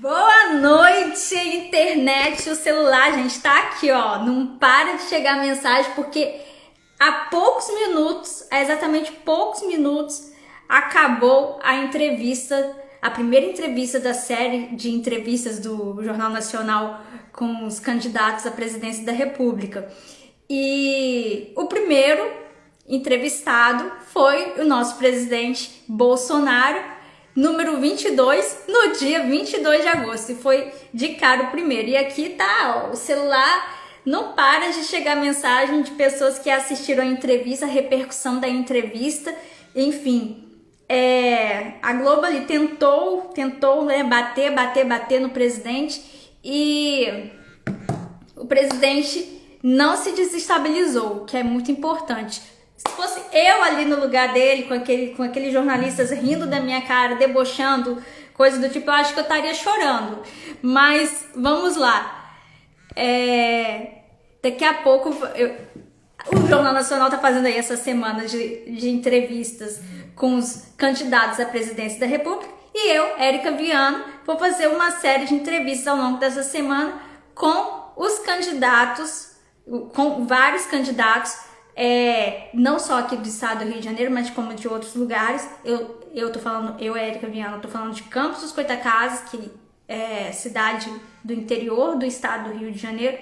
Boa noite, internet, o celular, gente, tá aqui, ó, não para de chegar mensagem, porque há poucos minutos, há exatamente poucos minutos, acabou a entrevista, a primeira entrevista da série de entrevistas do Jornal Nacional com os candidatos à presidência da República. E o primeiro entrevistado foi o nosso presidente Bolsonaro, número 22, no dia 22 de agosto, e foi de cara o primeiro. E aqui tá, ó, o celular não para de chegar mensagem de pessoas que assistiram a entrevista, a repercussão da entrevista, enfim. A Globo ali tentou, né, bater no presidente, e o presidente não se desestabilizou, que é muito importante. Se fosse eu ali no lugar dele, com aqueles jornalistas rindo da minha cara, debochando, coisa do tipo, eu acho que eu estaria chorando. Mas vamos lá. Daqui a pouco, o Jornal Nacional está fazendo aí essa semana de entrevistas com os candidatos à presidência da República. E eu, Érica Viana, vou fazer uma série de entrevistas ao longo dessa semana com os candidatos, com vários candidatos, não só aqui do estado do Rio de Janeiro, mas como de outros lugares. Eu tô falando, Érica Viana, tô falando de Campos dos Goytacazes, que é cidade do interior do estado do Rio de Janeiro.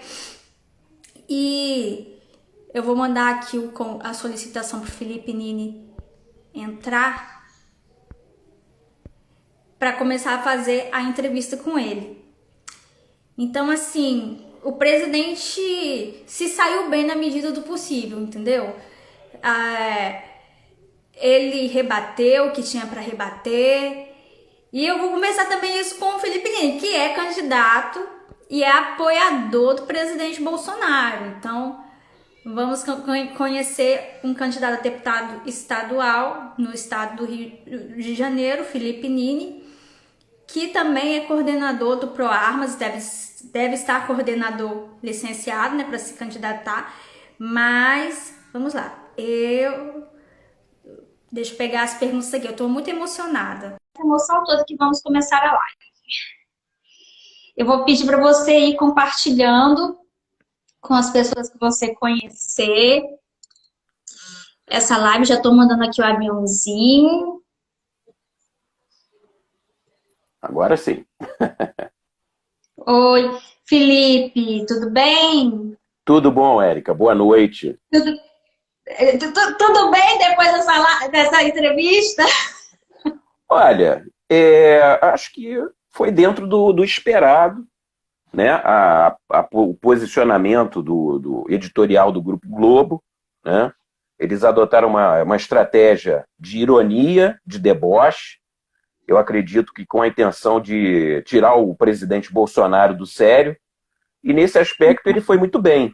E eu vou mandar aqui a solicitação pro Felipe Nini entrar para começar a fazer a entrevista com ele. Então, assim, o presidente se saiu bem na medida do possível, entendeu? Ele rebateu o que tinha para rebater. E eu vou começar também isso com o Felipe Nini, que é candidato e é apoiador do presidente Bolsonaro. Então, vamos conhecer um candidato a deputado estadual no estado do Rio de Janeiro, Felipe Nini, que também é coordenador do ProArmas, deve estar coordenador licenciado, né, para se candidatar. Mas, vamos lá. Deixa eu pegar as perguntas aqui, eu tô muito emocionada. Essa emoção toda que vamos começar a live. Eu vou pedir para você ir compartilhando com as pessoas que você conhecer essa live. Já tô mandando aqui o aviãozinho. Agora sim. Oi, Felipe, tudo bem? Tudo bom, Érica? Boa noite. Tudo bem depois dessa entrevista? Olha, acho que foi dentro do esperado, né? O posicionamento do editorial do Grupo Globo, né? Eles adotaram uma estratégia de ironia, de deboche. Eu acredito que com a intenção de tirar o presidente Bolsonaro do sério. E nesse aspecto ele foi muito bem.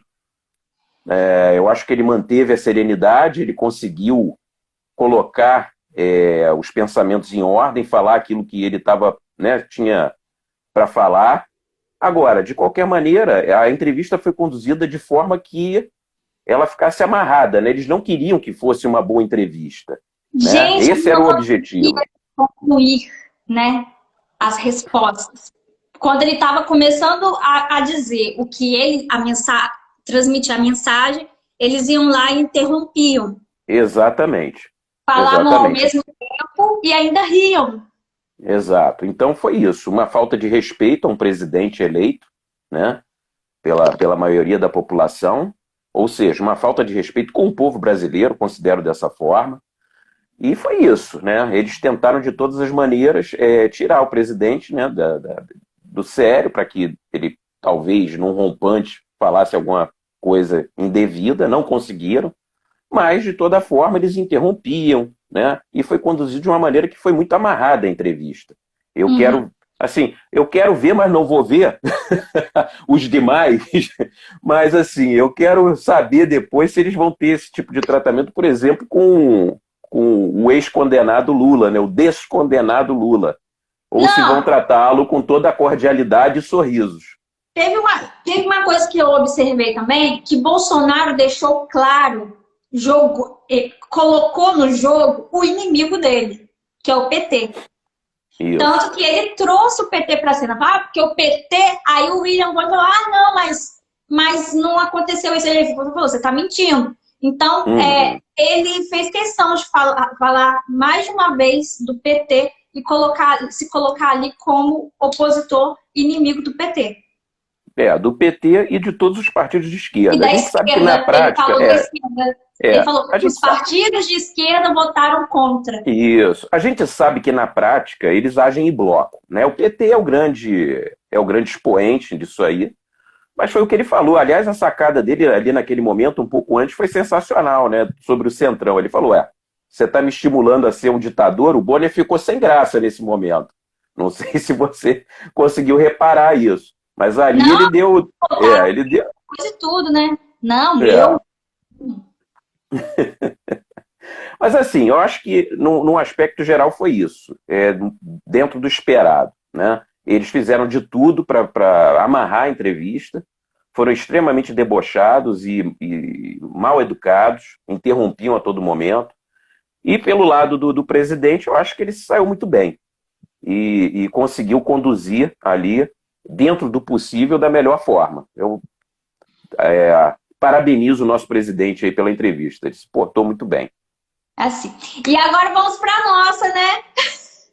Eu acho que ele manteve a serenidade, ele conseguiu colocar os pensamentos em ordem, falar aquilo que ele tinha para falar. Agora, de qualquer maneira, a entrevista foi conduzida de forma que ela ficasse amarrada, né? Eles não queriam que fosse uma boa entrevista. Né? Gente, esse era o objetivo. Concluir, né, as respostas. Quando ele estava começando a dizer o que ele, transmitir a mensagem, eles iam lá e interrompiam. Exatamente. Falavam ao mesmo tempo e ainda riam. Exato. Então foi isso, uma falta de respeito a um presidente eleito, né, pela maioria da população, ou seja, uma falta de respeito com o povo brasileiro, considero dessa forma. E foi isso, né? Eles tentaram de todas as maneiras tirar o presidente, né, do sério, para que ele, talvez, num rompante, falasse alguma coisa indevida. Não conseguiram, mas, de toda forma, eles interrompiam, né? E foi conduzido de uma maneira que foi muito amarrada a entrevista. Eu quero ver, mas não vou ver os demais, mas, assim, eu quero saber depois se eles vão ter esse tipo de tratamento, por exemplo, com o ex-condenado Lula, né? O descondenado Lula. Ou se vão tratá-lo com toda a cordialidade e sorrisos. Teve uma coisa que eu observei também, que Bolsonaro deixou claro, colocou no jogo o inimigo dele, que é o PT. Isso. Tanto que ele trouxe o PT para cena, porque o PT, aí o William Bonner falou, não, mas não aconteceu isso. Ele falou, você está mentindo. Então, Uhum. ele fez questão de falar mais de uma vez do PT e se colocar ali como opositor inimigo do PT. Do PT e de todos os partidos de E esquerda. A da gente sabe que na esquerda, ele prática, falou da esquerda. Ele falou a que gente os sabe, partidos de esquerda votaram contra. isso. A gente sabe que na prática eles agem em bloco, né? O PT é o grande expoente disso aí, mas foi o que ele falou. Aliás, a sacada dele ali naquele momento, um pouco antes, foi sensacional, né? Sobre o Centrão. Ele falou: você está me estimulando a ser um ditador? O Bonner ficou sem graça nesse momento. Não sei se você conseguiu reparar isso, mas ali Não, ele deu, votaram ele deu, de tudo, né? Não, é. eu. Mas assim, eu acho que num aspecto geral foi isso, dentro do esperado, né? Eles fizeram de tudo para amarrar a entrevista, foram extremamente debochados e mal educados, interrompiam a todo momento. E pelo lado do presidente, eu acho que ele se saiu muito bem e conseguiu conduzir ali, dentro do possível, da melhor forma. Eu parabenizo o nosso presidente aí pela entrevista, ele se portou muito bem. Assim. E agora vamos para a nossa, né?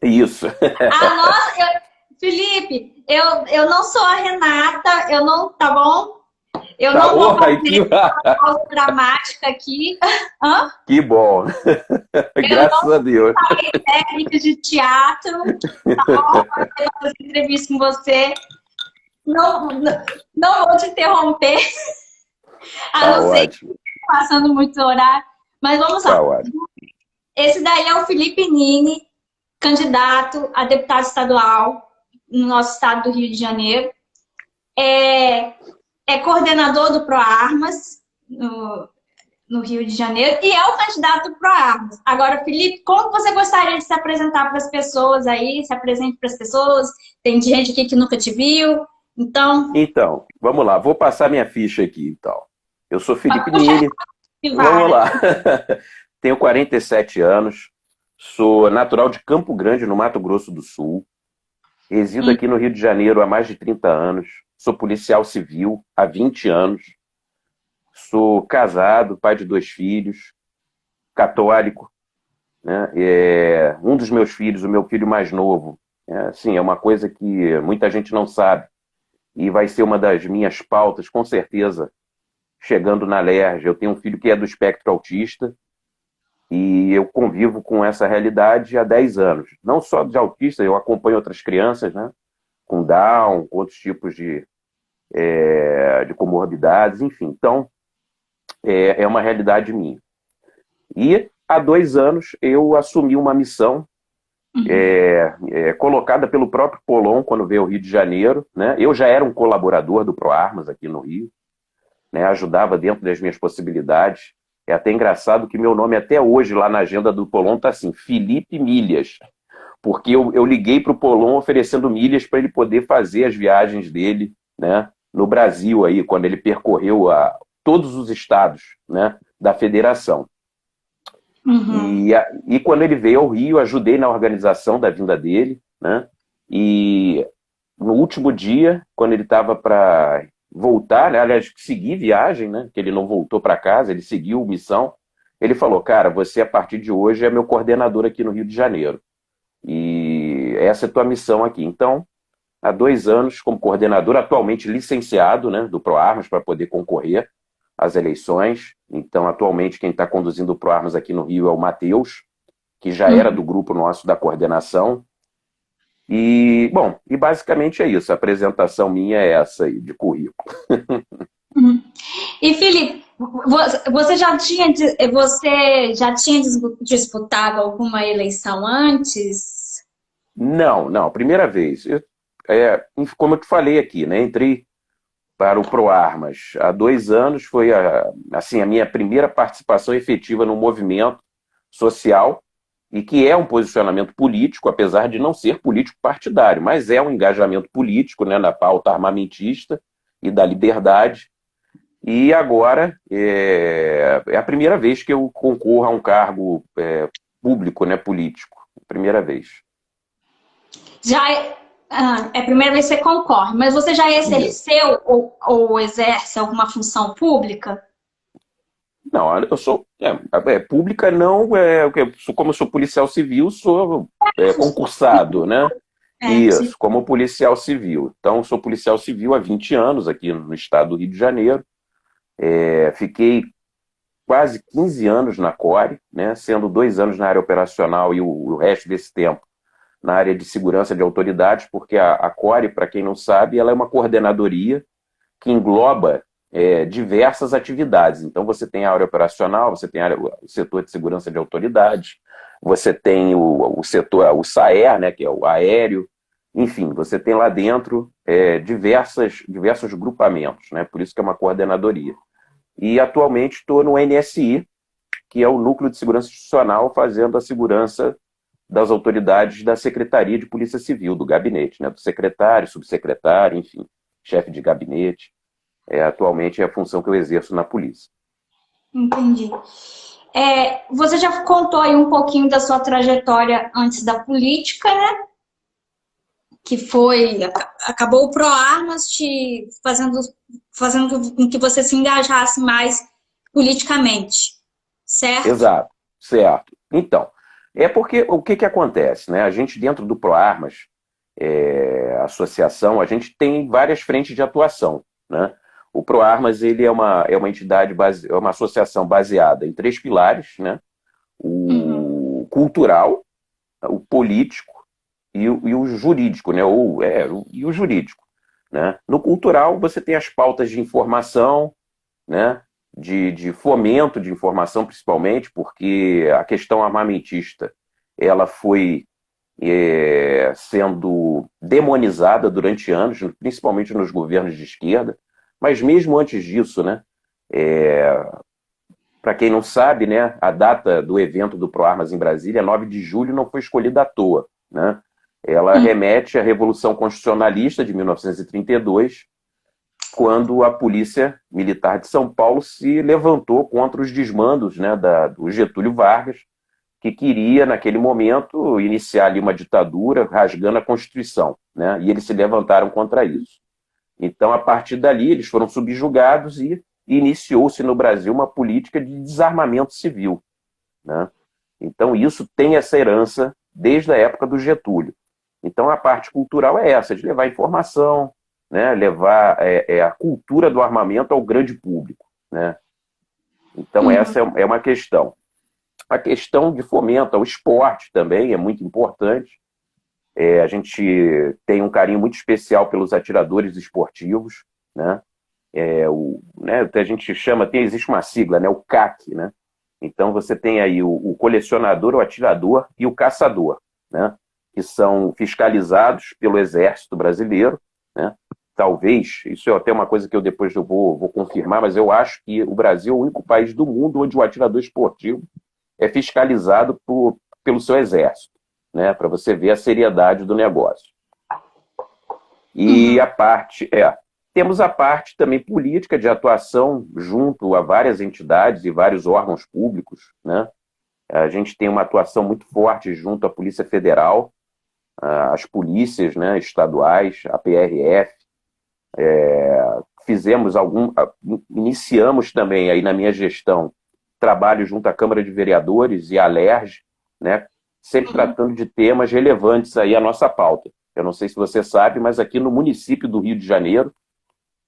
Isso. A nossa, Felipe, eu não sou a Renata, eu não, tá bom? Eu Tá, não vou oh, que, fazer pausa dramática aqui. Hã? que bom. Eu Graças a Deus. não tenho técnica de teatro, tá bom? Eu vou fazer entrevista com você. Não, não vou te interromper, a Tá não ser que ótimo, esteja passando muito horário. Mas vamos tá lá. ótimo. Esse daí é o Felipe Nini, candidato a deputado estadual no nosso estado do Rio de Janeiro. É coordenador do ProArmas no Rio de Janeiro e é o candidato do ProArmas. Agora, Felipe, como você gostaria de se apresentar para as pessoas aí? Se apresente para as pessoas. Tem gente aqui que nunca te viu. Então, Então, vamos lá, vou passar minha ficha aqui, então. Eu sou Felipe puxa Nini, a vamos vara. lá. Tenho 47 anos, sou natural de Campo Grande, no Mato Grosso do Sul. Resido aqui no Rio de Janeiro há mais de 30 anos. Sou policial civil há 20 anos. Sou casado, pai de 2 filhos, católico, né? Um dos meus filhos, o meu filho mais novo, assim, é uma coisa que muita gente não sabe e vai ser uma das minhas pautas, com certeza, chegando na LERJ. Eu tenho um filho que é do espectro autista e eu convivo com essa realidade há 10 anos. Não só de autista, eu acompanho outras crianças, né, com Down, com outros tipos de comorbidades, enfim. Então, é uma realidade minha. E há 2 anos eu assumi uma missão colocada pelo próprio Polon quando veio ao Rio de Janeiro, né? Eu já era um colaborador do ProArmas aqui no Rio, né? Ajudava dentro das minhas possibilidades. É até engraçado que meu nome até hoje lá na agenda do Polon está assim, Felipe Milhas, porque eu liguei para o Polon oferecendo milhas para ele poder fazer as viagens dele, né? No Brasil aí, quando ele percorreu todos os estados, né, da federação. Uhum. E quando ele veio ao Rio, ajudei na organização da vinda dele, né? E no último dia, quando ele estava para voltar, né? Aliás, seguir viagem, né? Que ele não voltou para casa, ele seguiu missão. Ele falou: cara, você a partir de hoje é meu coordenador aqui no Rio de Janeiro. E essa é a tua missão aqui. Então, há 2 anos como coordenador, atualmente licenciado, né, do ProArmas para poder concorrer às eleições. Então, atualmente, quem está conduzindo o ProArmas aqui no Rio é o Matheus, que já era do grupo nosso da coordenação. E, bom, e basicamente é isso. A apresentação minha é essa aí, de currículo. Uhum. E Felipe, você já tinha disputado alguma eleição antes? Não, não, primeira vez. Como eu te falei aqui, né? Entrei para o ProArmas há 2 anos, foi assim, a minha primeira participação efetiva no movimento social, e que é um posicionamento político, apesar de não ser político partidário, mas é um engajamento político, né, na pauta armamentista e da liberdade. E agora é a primeira vez que eu concorro a um cargo público, né, político. Primeira vez. Já é a primeira vez que você concorre, mas você já exerceu ou exerce alguma função pública? Não, eu sou. Pública não, como eu sou policial civil, sou concursado, né? Sim. Isso, como policial civil. Então, sou policial civil há 20 anos aqui no estado do Rio de Janeiro. Fiquei quase 15 anos na CORE, né? Sendo 2 anos na área operacional e o resto desse tempo na área de segurança de autoridades, porque a CORE, para quem não sabe, ela é uma coordenadoria que engloba diversas atividades. Então, você tem a área operacional, você tem o setor de segurança de autoridades, você tem o setor, o SAER, né, que é o aéreo, enfim, você tem lá dentro diversos grupamentos, né, por isso que é uma coordenadoria. E atualmente estou no NSI, que é o Núcleo de Segurança Institucional, fazendo a segurança das autoridades da Secretaria de Polícia Civil, do gabinete, né, do secretário, subsecretário, enfim, chefe de gabinete. Atualmente é a função que eu exerço na polícia. Entendi. Você já contou aí um pouquinho da sua trajetória antes da política, né? Que acabou o ProArmas te fazendo com que você se engajasse mais politicamente, certo? Exato, certo. Então, porque o que acontece, né? A gente dentro do ProArmas, associação, a gente tem várias frentes de atuação, né? O ProArmas, ele é uma entidade, é uma associação baseada em 3 pilares, né? O cultural, o político e o jurídico, né? E o jurídico, né? No cultural, você tem as pautas de informação, né? De fomento de informação, principalmente, porque a questão armamentista ela foi sendo demonizada durante anos, principalmente nos governos de esquerda, mas mesmo antes disso, né? Para quem não sabe, né, a data do evento do ProArmas em Brasília, 9 de julho, não foi escolhida à toa, né? Ela remete à Revolução Constitucionalista de 1932, quando a Polícia Militar de São Paulo se levantou contra os desmandos, né, do Getúlio Vargas, que queria, naquele momento, iniciar ali uma ditadura, rasgando a Constituição, né? E eles se levantaram contra isso. Então, a partir dali, eles foram subjugados e iniciou-se no Brasil uma política de desarmamento civil, né? Então, isso tem essa herança desde a época do Getúlio. Então, a parte cultural é essa, de levar informação, né? Levar a cultura do armamento ao grande público, né? Então, essa é uma questão. A questão de fomento ao esporte também é muito importante. A gente tem um carinho muito especial pelos atiradores esportivos, né? A gente chama, existe uma sigla, né? O CAC, né? Então você tem aí o colecionador, o atirador e o caçador, né? Que são fiscalizados pelo Exército Brasileiro, né? Talvez, isso é até uma coisa que depois eu vou confirmar, mas eu acho que o Brasil é o único país do mundo onde o atirador esportivo é fiscalizado pelo seu exército, né, para você ver a seriedade do negócio. E temos a parte também política de atuação junto a várias entidades e vários órgãos públicos, né? A gente tem uma atuação muito forte junto à Polícia Federal, às polícias, né, estaduais, a PRF. Iniciamos também aí na minha gestão trabalho junto à Câmara de Vereadores e à LERJ, né, sempre tratando de temas relevantes aí à nossa pauta. Eu não sei se você sabe, mas aqui no município do Rio de Janeiro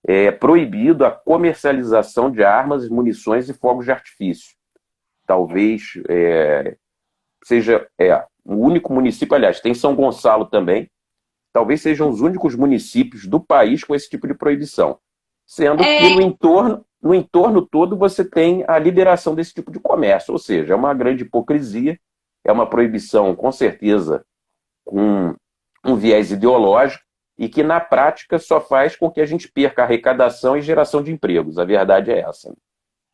é proibido a comercialização de armas, munições e fogos de artifício. Talvez seja o único município, aliás, tem São Gonçalo também, talvez sejam os únicos municípios do país com esse tipo de proibição. Sendo que no entorno todo você tem a liberação desse tipo de comércio, ou seja, é uma grande hipocrisia, é uma proibição, com certeza, com um viés ideológico e que, na prática, só faz com que a gente perca a arrecadação e geração de empregos. A verdade é essa.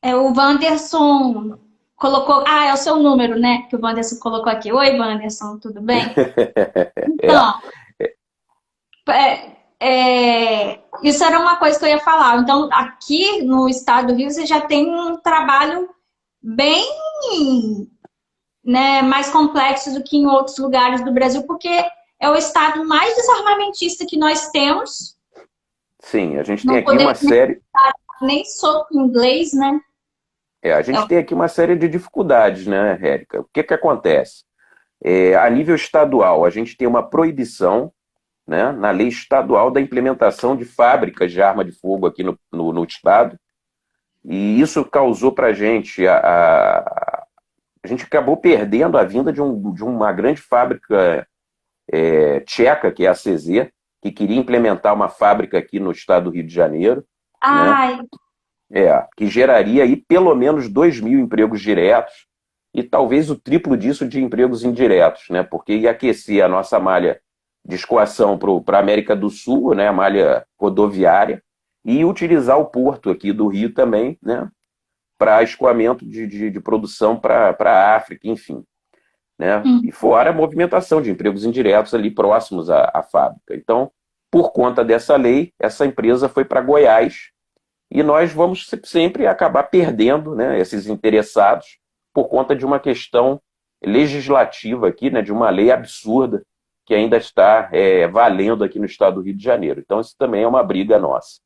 O Wanderson colocou... é o seu número, né? Que o Wanderson colocou aqui. Oi, Wanderson, tudo bem? Então, isso era uma coisa que eu ia falar. Então, aqui no estado do Rio, você já tem um trabalho bem, né, mais complexo do que em outros lugares do Brasil, porque é o estado mais desarmamentista que nós temos. Sim, a gente tem Não aqui uma podemos série. nem soco inglês, né? A gente tem aqui uma série de dificuldades, né, Érica? O que que acontece? A nível estadual, a gente tem uma proibição, né, na lei estadual da implementação de fábricas de arma de fogo aqui no estado, e isso causou para a gente, a gente acabou perdendo a vinda de uma grande fábrica tcheca, que é a CZ, que queria implementar uma fábrica aqui no estado do Rio de Janeiro, né? Ai, Que geraria aí pelo menos 2.000 empregos diretos e talvez o triplo disso de empregos indiretos, né? Porque ia aquecer a nossa malha de escoação para a América do Sul, né? A malha rodoviária, e utilizar o porto aqui do Rio também, né? Para escoamento de produção para a África, enfim. Né? E fora a movimentação de empregos indiretos ali próximos à fábrica. Então, por conta dessa lei, essa empresa foi para Goiás, e nós vamos sempre acabar perdendo, né, esses interessados por conta de uma questão legislativa aqui, né, de uma lei absurda que ainda está valendo aqui no estado do Rio de Janeiro. Então isso também é uma briga nossa.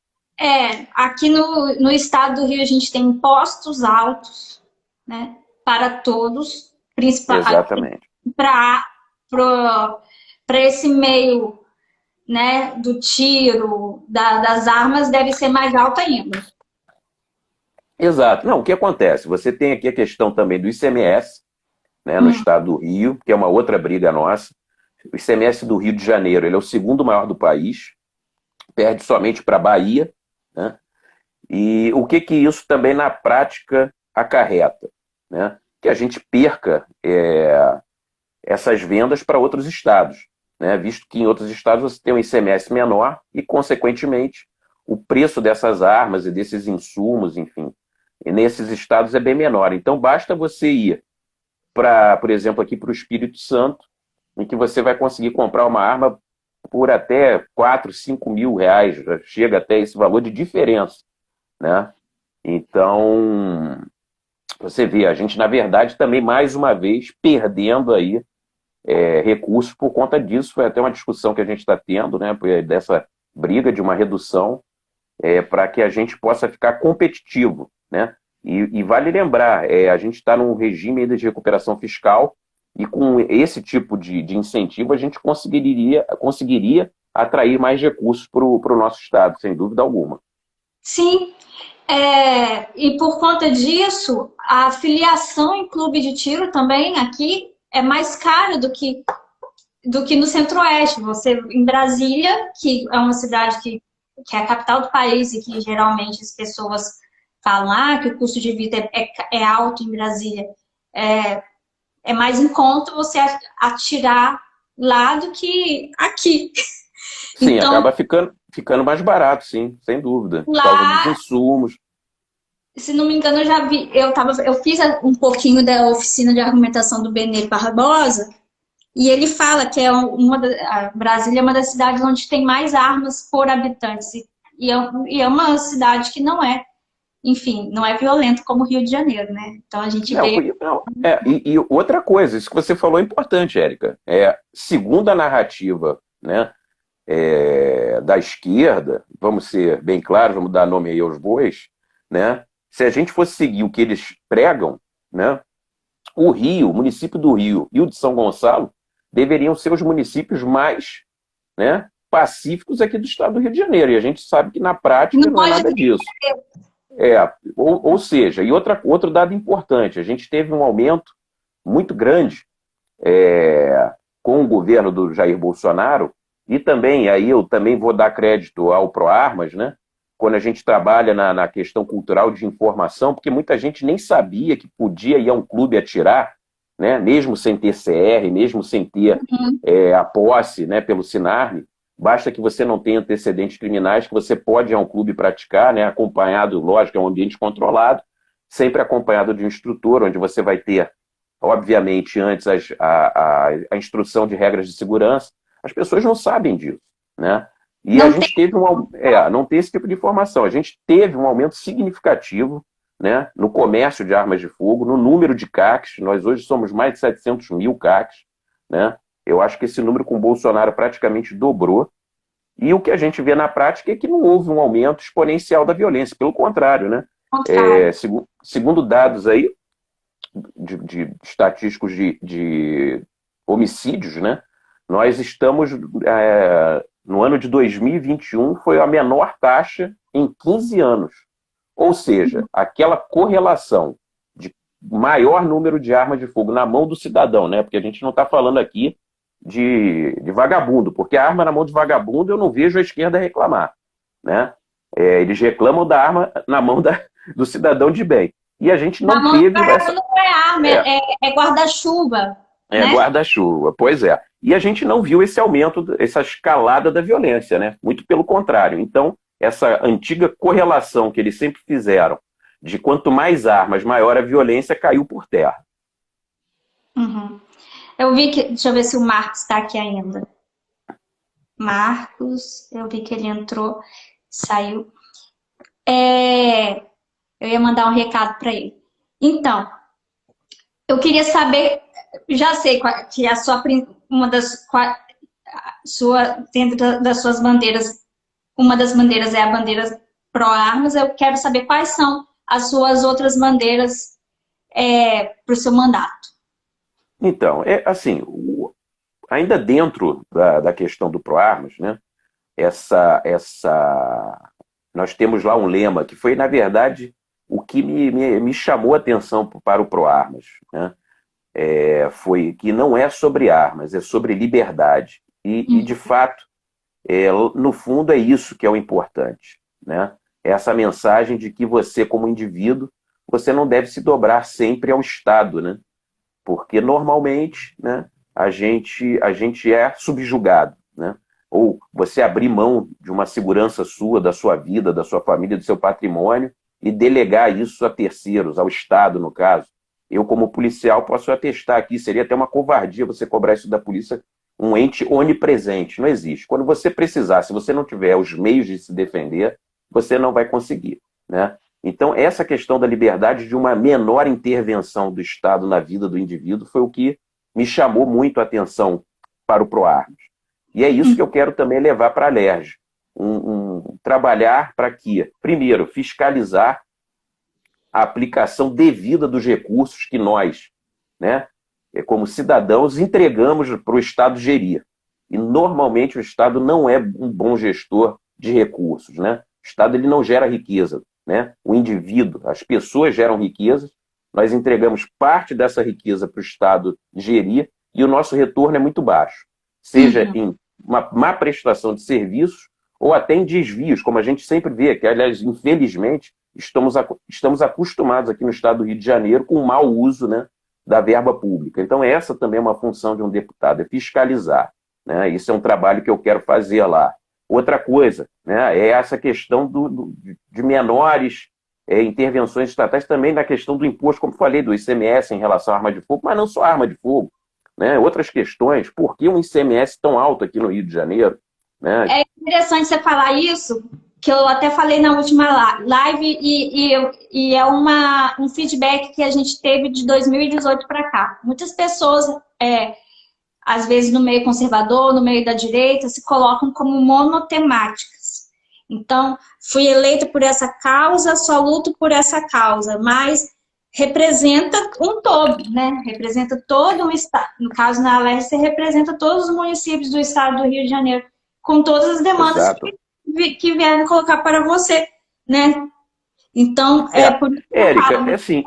aqui no estado do Rio a gente tem impostos altos, né, para todos, principalmente Exatamente. para esse meio, né, do tiro, das armas, deve ser mais alto ainda. Exato. Não, o que acontece? Você tem aqui a questão também do ICMS, né, no estado do Rio, que é uma outra briga nossa. O ICMS do Rio de Janeiro, ele é o segundo maior do país, perde somente para a Bahia, né? E o que isso também na prática acarreta, né? Que a gente perca essas vendas para outros estados, né? Visto que em outros estados você tem um ICMS menor e, consequentemente, o preço dessas armas e desses insumos, enfim, e nesses estados é bem menor. Então, basta você ir por exemplo, aqui para o Espírito Santo, em que você vai conseguir comprar uma arma por até 4, 5 mil reais, chega até esse valor de diferença, né? Então, você vê, a gente, na verdade, também, mais uma vez, perdendo aí recursos por conta disso. Foi até uma discussão que a gente está tendo, né, dessa briga de uma redução para que a gente possa ficar competitivo, né? E vale lembrar, a gente está num regime ainda de recuperação fiscal, e com esse tipo de incentivo a gente conseguiria atrair mais recursos para o nosso estado, sem dúvida alguma. Sim, e por conta disso, a filiação em clube de tiro também aqui é mais cara do que no Centro-Oeste. Você, em Brasília, que é uma cidade que é a capital do país e que geralmente as pessoas falam que o custo de vida é alto em Brasília, é mais em conta você atirar lá do que aqui. Sim, então, acaba ficando mais barato, sim, sem dúvida, por lá, causa dos insumos. se não me engano, eu já vi, eu fiz um pouquinho da oficina de argumentação do Benê Barbosa, e ele fala que Brasília é uma das cidades onde tem mais armas por habitantes, e é uma cidade que não é, enfim, não é violenta como o Rio de Janeiro, né? Então a gente vê... E outra coisa, isso que você falou é importante, Érica. Segundo a narrativa, né, da esquerda, vamos ser bem claros, vamos dar nome aí aos bois, né? Se a gente fosse seguir o que eles pregam, né, o Rio, o município do Rio e o de São Gonçalo deveriam ser os municípios mais, né, pacíficos aqui do estado do Rio de Janeiro. E a gente sabe que na prática não é nada disso. Ou seja, e outro dado importante, a gente teve um aumento muito grande com o governo do Jair Bolsonaro, e também, aí eu também vou dar crédito ao ProArmas, né? Quando a gente trabalha na questão cultural de informação, porque muita gente nem sabia que podia ir a um clube atirar, né? Mesmo sem ter CR, mesmo sem ter a posse, né, pelo Sinarme. Basta que você não tenha antecedentes criminais, que você pode ir a um clube praticar, né, acompanhado, lógico, é um ambiente controlado, sempre acompanhado de um instrutor, onde você vai ter, obviamente, antes a instrução de regras de segurança. As pessoas não sabem disso, né? E a gente teve não tem esse tipo de informação. A gente teve um aumento significativo, né, no comércio de armas de fogo, no número de CACs. Nós hoje somos mais de 700 mil CACs, né? Eu acho que esse número com o Bolsonaro praticamente dobrou. E o que a gente vê na prática é que não houve um aumento exponencial da violência, pelo contrário, né? Segundo dados aí de estatísticos de homicídios, né? Nós estamos, no ano de 2021, foi a menor taxa em 15 anos. Ou seja, aquela correlação de maior número de armas de fogo na mão do cidadão, né? Porque a gente não está falando aqui de vagabundo, porque a arma na mão de vagabundo eu não vejo a esquerda reclamar, né? Eles reclamam da arma na mão do cidadão de bem. E a gente não teve... Não é arma, é guarda-chuva. Né? Guarda-chuva, pois é. E a gente não viu esse aumento, essa escalada da violência, né? Muito pelo contrário. Então, essa antiga correlação que eles sempre fizeram de quanto mais armas, maior a violência, caiu por terra. Uhum. Eu vi que... Deixa eu ver se o Marcos está aqui ainda. Marcos, eu vi que ele entrou, saiu. Eu ia mandar um recado para ele. Então, eu queria saber, já sei que a sua, uma das dentro das suas bandeiras, uma das bandeiras é a bandeira pró-armas. Eu quero saber quais são as suas outras bandeiras para o seu mandato. Então, assim, ainda dentro da questão do pró-armas, né? Nós temos lá um lema que foi, na verdade, o que me chamou a atenção para o pró-armas, né? Foi que não é sobre armas, é sobre liberdade. E de fato, no fundo, é isso que é o importante, né? Essa mensagem de que você, como indivíduo, você não deve se dobrar sempre ao Estado, né? Porque, normalmente, né, a gente é subjugado, né? Ou você abrir mão de uma segurança sua, da sua vida, da sua família, do seu patrimônio, e delegar isso a terceiros, ao Estado, no caso. Eu, como policial, posso atestar aqui, seria até uma covardia você cobrar isso da polícia, um ente onipresente. Não existe. Quando você precisar, se você não tiver os meios de se defender, você não vai conseguir, né? Então, essa questão da liberdade, de uma menor intervenção do Estado na vida do indivíduo, foi o que me chamou muito a atenção para o pró-armas. E é isso que eu quero também levar para a LERJ. Trabalhar para que, primeiro, fiscalizar a aplicação devida dos recursos que nós, né, como cidadãos, entregamos para o Estado gerir. E, normalmente, o Estado não é um bom gestor de recursos, né? O Estado ele não gera riqueza, né? O indivíduo, as pessoas geram riquezas, nós entregamos parte dessa riqueza para o Estado gerir e o nosso retorno é muito baixo. Seja em uma má prestação de serviços ou até em desvios, como a gente sempre vê, que, aliás, infelizmente, estamos acostumados aqui no Estado do Rio de Janeiro com o mau uso, né, da verba pública. Então, essa também é uma função de um deputado, é fiscalizar, né? Isso é um trabalho que eu quero fazer lá. Outra coisa, né, é essa questão de menores intervenções estatais também na questão do imposto, como falei, do ICMS em relação à arma de fogo, mas não só arma de fogo, né? Outras questões, por que um ICMS tão alto aqui no Rio de Janeiro? Né? É interessante você falar isso, que eu até falei na última live e é um feedback que a gente teve de 2018 para cá. Muitas pessoas, às vezes no meio conservador, no meio da direita, se colocam como monotemáticas. Então, fui eleita por essa causa, só luto por essa causa, mas representa um todo, né? Representa todo um estado. No caso, na LERJ, você representa todos os municípios do estado do Rio de Janeiro, com todas as demandas que vieram colocar para você, né? Então, por isso que Érica, assim,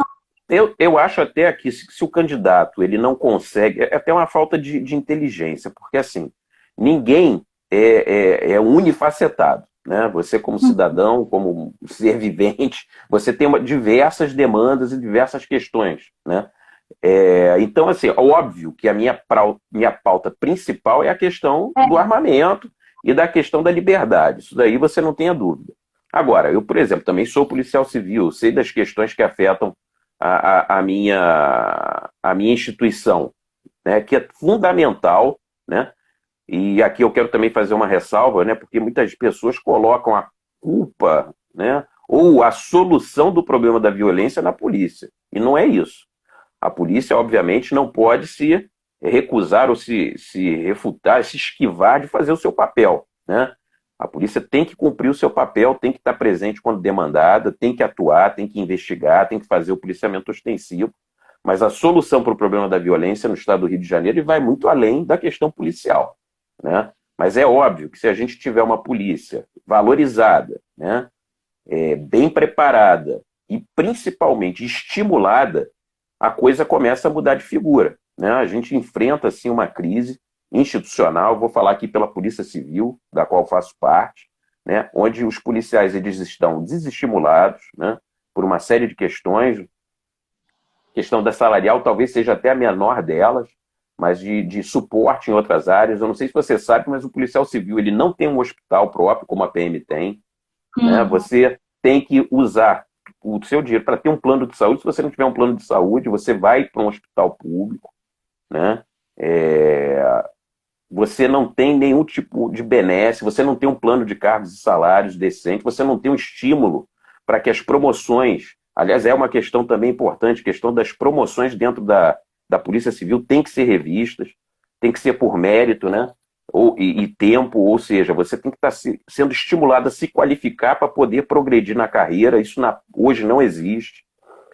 eu acho até que se o candidato ele não consegue, é até uma falta de inteligência, porque assim, ninguém é unifacetado, né? Você como cidadão, como ser vivente, você tem diversas demandas e diversas questões, né? Então, assim, óbvio que a minha pauta principal é a questão do armamento e da questão da liberdade. Isso daí você não tenha dúvida. Agora, eu, por exemplo, também sou policial civil, sei das questões que afetam a minha instituição, né, que é fundamental, né? E aqui eu quero também fazer uma ressalva, né, porque muitas pessoas colocam a culpa, né, ou a solução do problema da violência na polícia. E não é isso. A polícia, obviamente, não pode se recusar ou se refutar, se esquivar de fazer o seu papel, né? A polícia tem que cumprir o seu papel, tem que estar presente quando demandada, tem que atuar, tem que investigar, tem que fazer o policiamento ostensivo, mas a solução para o problema da violência no estado do Rio de Janeiro vai muito além da questão policial, né? Mas é óbvio que se a gente tiver uma polícia valorizada, né, bem preparada e principalmente estimulada, a coisa começa a mudar de figura, né? A gente enfrenta assim uma crise institucional, vou falar aqui pela Polícia Civil, da qual faço parte, né, onde os policiais eles estão desestimulados, né, por uma série de questões. A questão da salarial talvez seja até a menor delas, mas de suporte em outras áreas. Eu não sei se você sabe, mas o policial civil ele não tem um hospital próprio, como a PM tem. Né? Você tem que usar o seu dinheiro para ter um plano de saúde. Se você não tiver um plano de saúde, você vai para um hospital público. Né? Você não tem nenhum tipo de benesse, você não tem um plano de cargos e salários decente, você não tem um estímulo para que as promoções... Aliás, é uma questão também importante, a questão das promoções dentro da Polícia Civil tem que ser revistas, tem que ser por mérito, né? E tempo, ou seja, você tem que estar sendo estimulado a se qualificar para poder progredir na carreira, isso hoje não existe.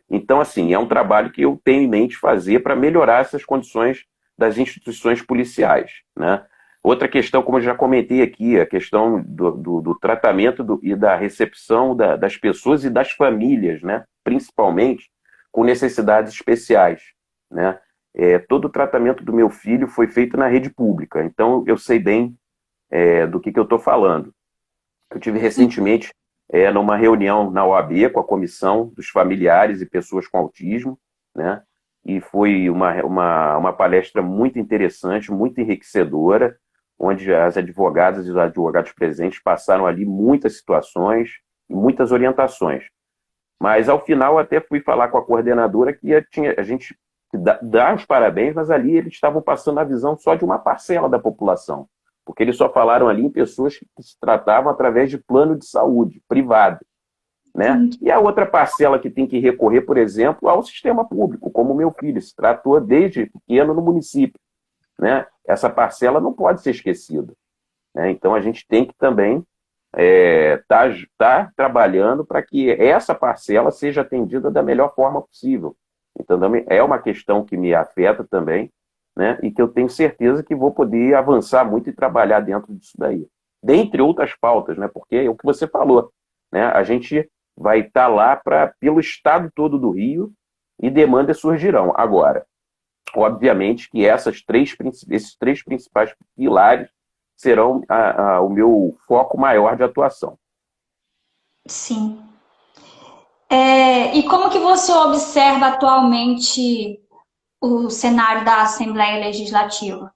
Então, assim, é um trabalho que eu tenho em mente fazer para melhorar essas condições das instituições policiais, né? Outra questão, como eu já comentei aqui, a questão do tratamento e da recepção das pessoas e das famílias, né? Principalmente com necessidades especiais, né? Todo o tratamento do meu filho foi feito na rede pública, então eu sei bem do que eu estou falando. Eu tive recentemente numa reunião na OAB com a comissão dos familiares e pessoas com autismo, né? E foi uma palestra muito interessante, muito enriquecedora, onde as advogadas e os advogados presentes passaram ali muitas situações e muitas orientações. Mas, ao final, até fui falar com a coordenadora que a gente dá os parabéns, mas ali eles estavam passando a visão só de uma parcela da população, porque eles só falaram ali em pessoas que se tratavam através de plano de saúde privado, né? E a outra parcela que tem que recorrer, por exemplo, ao sistema público, como o meu filho se tratou desde pequeno no município, né? Essa parcela não pode ser esquecida, né? Então a gente tem que também tá trabalhando para que essa parcela seja atendida da melhor forma possível. Então também é uma questão que me afeta também, né? E que eu tenho certeza que vou poder avançar muito e trabalhar dentro disso daí. Dentre outras pautas, né? Porque é o que você falou, né? A gente vai estar lá pelo estado todo do Rio e demandas surgirão. Agora, obviamente que esses três principais pilares serão o meu foco maior de atuação. Sim. E como que você observa atualmente o cenário da Assembleia Legislativa?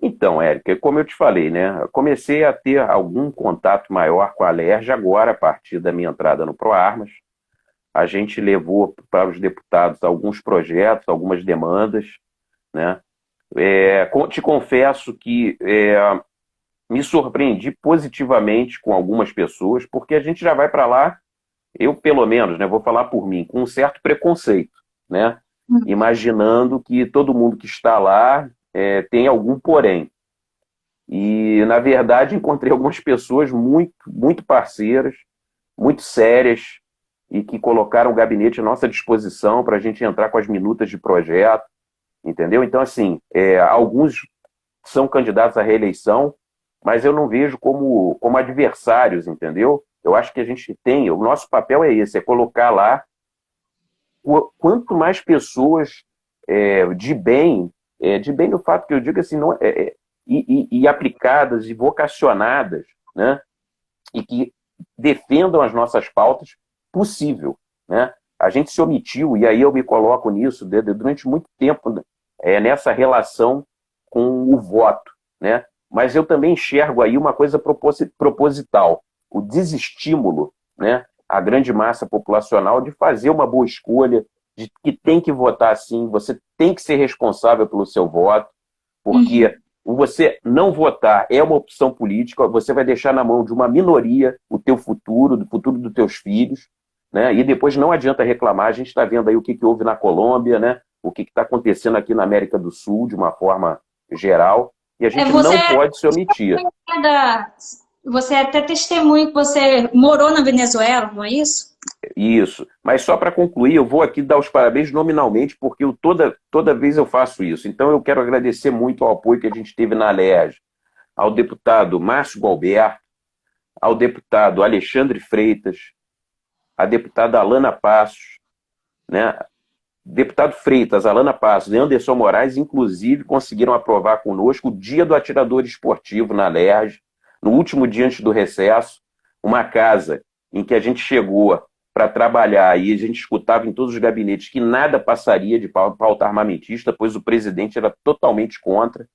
Então, Érica, como eu te falei, né, eu comecei a ter algum contato maior com a Alerj agora, a partir da minha entrada no ProArmas. A gente levou para os deputados alguns projetos, algumas demandas, né? Te confesso que me surpreendi positivamente com algumas pessoas, porque a gente já vai para lá, eu pelo menos, né, vou falar por mim, com um certo preconceito, né? Imaginando que todo mundo que está lá tem algum porém. E, na verdade, encontrei algumas pessoas muito, muito parceiras, muito sérias, e que colocaram o gabinete à nossa disposição para a gente entrar com as minutas de projeto, entendeu? Então, assim, alguns são candidatos à reeleição, mas eu não vejo como adversários, entendeu? Eu acho que a gente o nosso papel é esse, é colocar lá quanto mais pessoas de bem no fato que eu digo assim, não, e aplicadas e vocacionadas, né? E que defendam as nossas pautas possível, né? A gente se omitiu, e aí eu me coloco nisso durante muito tempo, nessa relação com o voto, né? Mas eu também enxergo aí uma coisa proposital, o desestímulo, né, à grande massa populacional de fazer uma boa escolha, de que tem que votar sim, você tem que ser responsável pelo seu voto, porque você não votar é uma opção política, você vai deixar na mão de uma minoria o teu futuro, do futuro dos teus filhos, né? E depois não adianta reclamar, a gente está vendo aí o que houve na Colômbia, né? o que está acontecendo aqui na América do Sul de uma forma geral, e a gente Você não pode se omitir. Você é até testemunho que você morou na Venezuela, não é isso? Isso. Mas só para concluir, eu vou aqui dar os parabéns nominalmente, porque toda vez eu faço isso. Então eu quero agradecer muito ao apoio que a gente teve na Alerj, ao deputado Márcio Gualberto, ao deputado Alexandre Freitas, à deputada Alana Passos, né? Deputado Freitas, Alana Passos e Anderson Moraes, inclusive, conseguiram aprovar conosco o Dia do Atirador Esportivo na Alerj, no último dia antes do recesso, uma casa em que a gente chegou para trabalhar e a gente escutava em todos os gabinetes que nada passaria de pauta armamentista, pois o presidente era totalmente contra,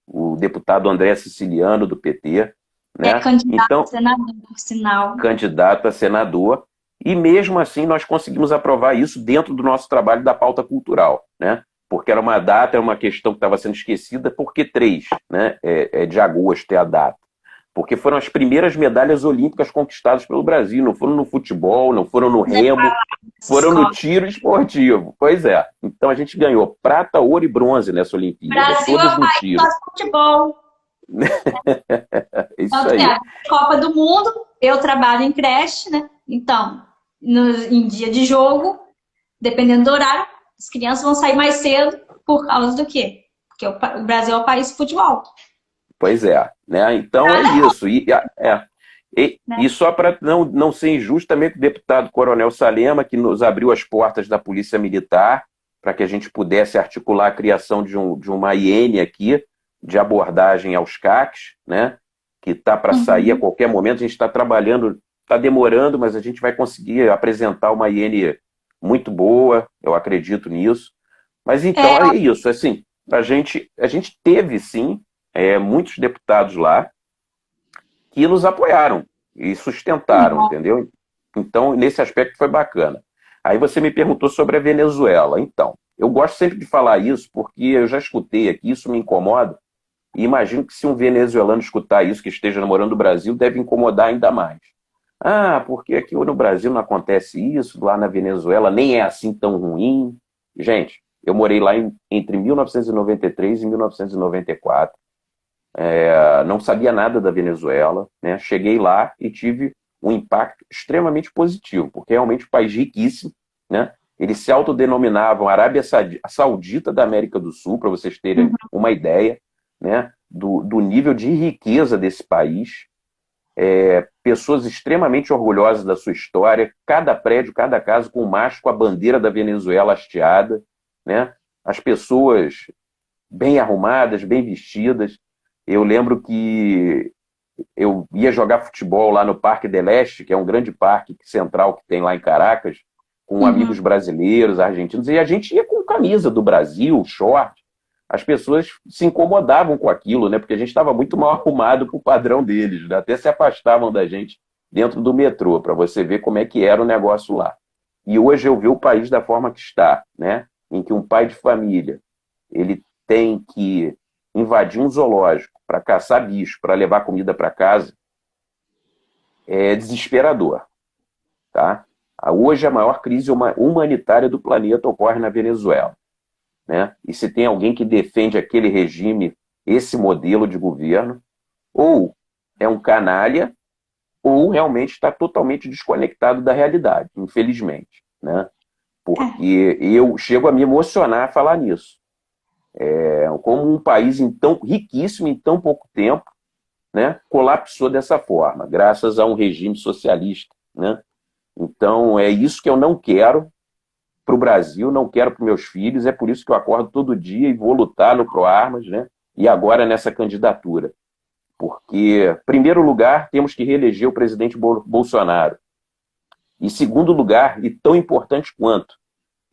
o deputado André Siciliano, do PT. Né? Candidato a senador, por sinal. Candidato a senador. E mesmo assim nós conseguimos aprovar isso dentro do nosso trabalho da pauta cultural, né? Porque era uma data, era uma questão que estava sendo esquecida, porque 3, né? De agosto é a data. Porque foram as primeiras medalhas olímpicas conquistadas pelo Brasil, não foram no futebol, não foram no remo, foram no tiro esportivo. Pois é. Então a gente ganhou prata, ouro e bronze nessa Olimpíada. Brasil todas é o no país tiro. do futebol. Isso aí. Copa do Mundo, eu trabalho em creche, né? Então, em dia de jogo, dependendo do horário, as crianças vão sair mais cedo por causa do quê? Porque o Brasil é o país do futebol. Pois é, né? Então é isso. E só para não ser injusto também com o deputado Coronel Salema, que nos abriu as portas da Polícia Militar para que a gente pudesse articular a criação de uma IN aqui, de abordagem aos CACs, né? Que está para sair a qualquer momento. A gente está trabalhando, está demorando, mas a gente vai conseguir apresentar uma IN muito boa, eu acredito nisso. Mas então é isso, assim, a gente teve sim muitos deputados lá que nos apoiaram e sustentaram, entendeu? Então, nesse aspecto foi bacana. Aí você me perguntou sobre a Venezuela. Então, eu gosto sempre de falar isso porque eu já escutei aqui, isso me incomoda, e imagino que se um venezuelano escutar isso, que esteja namorando o Brasil, deve incomodar ainda mais. Ah, porque aqui no Brasil não acontece isso, lá na Venezuela nem é assim tão ruim. Gente, eu morei lá entre 1993 e 1994. Não sabia nada da Venezuela, né? Cheguei lá e tive um impacto extremamente positivo, porque realmente um país riquíssimo, né? Eles se autodenominavam Arábia Saudita da América do Sul, para vocês terem uma ideia, né? Do nível de riqueza desse país. Pessoas extremamente orgulhosas da sua história, cada prédio, cada casa com um mastro com a bandeira da Venezuela hasteada, né? As pessoas bem arrumadas, bem vestidas. Eu lembro que eu ia jogar futebol lá no Parque del Este, que é um grande parque central que tem lá em Caracas, com amigos brasileiros, argentinos, e a gente ia com camisa do Brasil, short. As pessoas se incomodavam com aquilo, né? Porque a gente estava muito mal arrumado para o padrão deles, né? Até se afastavam da gente dentro do metrô, para você ver como é que era o negócio lá. E hoje eu vejo o país da forma que está, né? Em que um pai de família ele tem que invadir um zoológico para caçar bicho, para levar comida para casa, é desesperador. Tá? Hoje a maior crise humanitária do planeta ocorre na Venezuela. Né? E se tem alguém que defende aquele regime, esse modelo de governo, ou é um canalha, ou realmente está totalmente desconectado da realidade, infelizmente. Né? Porque eu chego a me emocionar a falar nisso. Como um país riquíssimo em tão pouco tempo, né, colapsou dessa forma, graças a um regime socialista. Né? Então, é isso que eu não quero para o Brasil, não quero para os meus filhos, é por isso que eu acordo todo dia e vou lutar no Proarmas, né? E agora nessa candidatura. Porque, em primeiro lugar, temos que reeleger o presidente Bolsonaro. Em segundo lugar, e tão importante quanto,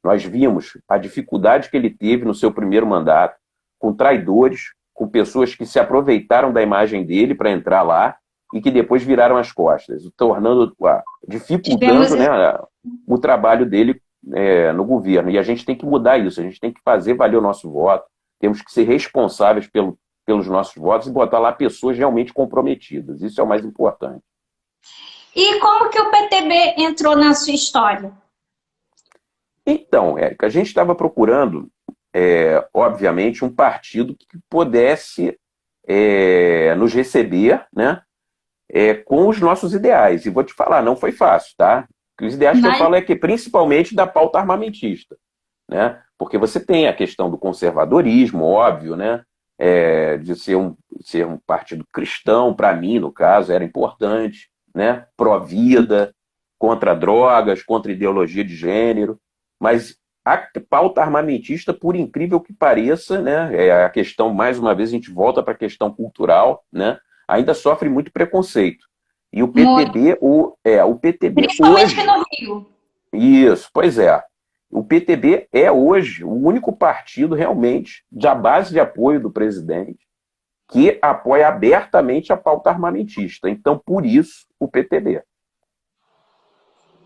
nós vimos a dificuldade que ele teve no seu primeiro mandato, com traidores, com pessoas que se aproveitaram da imagem dele para entrar lá e que depois viraram as costas, dificultando, né, o trabalho dele no governo. E a gente tem que mudar isso, a gente tem que fazer valer o nosso voto, temos que ser responsáveis pelos nossos votos e botar lá pessoas realmente comprometidas. Isso é o mais importante. E como que o PTB entrou na sua história? Então, Érica, a gente estava procurando obviamente, um partido que pudesse nos receber, né, com os nossos ideais. E vou te falar, não foi fácil, tá? Os ideais que eu falo é que, principalmente, da pauta armamentista, né? Porque você tem a questão do conservadorismo, óbvio, né? De ser um partido cristão, para mim, no caso, era importante, né? Pró-vida, contra drogas, contra ideologia de gênero, mas a pauta armamentista, por incrível que pareça, né? A questão, mais uma vez, a gente volta para a questão cultural, né? Ainda sofre muito preconceito. E o PTB, o PTB principalmente hoje... no Rio. Isso, pois é. O PTB é hoje o único partido realmente da base de apoio do presidente que apoia abertamente a pauta armamentista. Então, por isso, o PTB.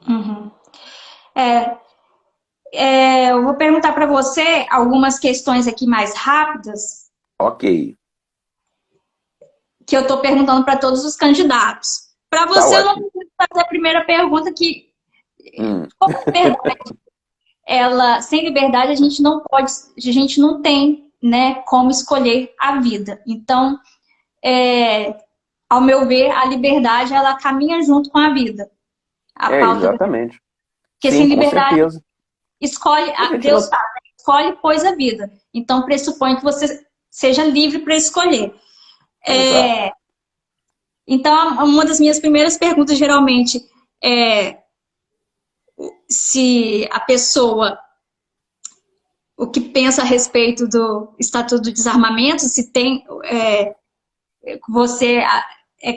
Uhum. Eu vou perguntar para você algumas questões aqui mais rápidas. Ok. Que eu estou perguntando para todos os candidatos. Para você, eu não preciso fazer a primeira pergunta que... Como liberdade, sem liberdade, a gente não tem, né, como escolher a vida. Então, ao meu ver, a liberdade, ela caminha junto com a vida. Exatamente. Porque sim, sem liberdade, com certeza. Deus fala, escolhe, pois a vida. Então, pressupõe que você seja livre para escolher. Então, uma das minhas primeiras perguntas, geralmente, é se a pessoa, o que pensa a respeito do Estatuto do Desarmamento, se tem, você,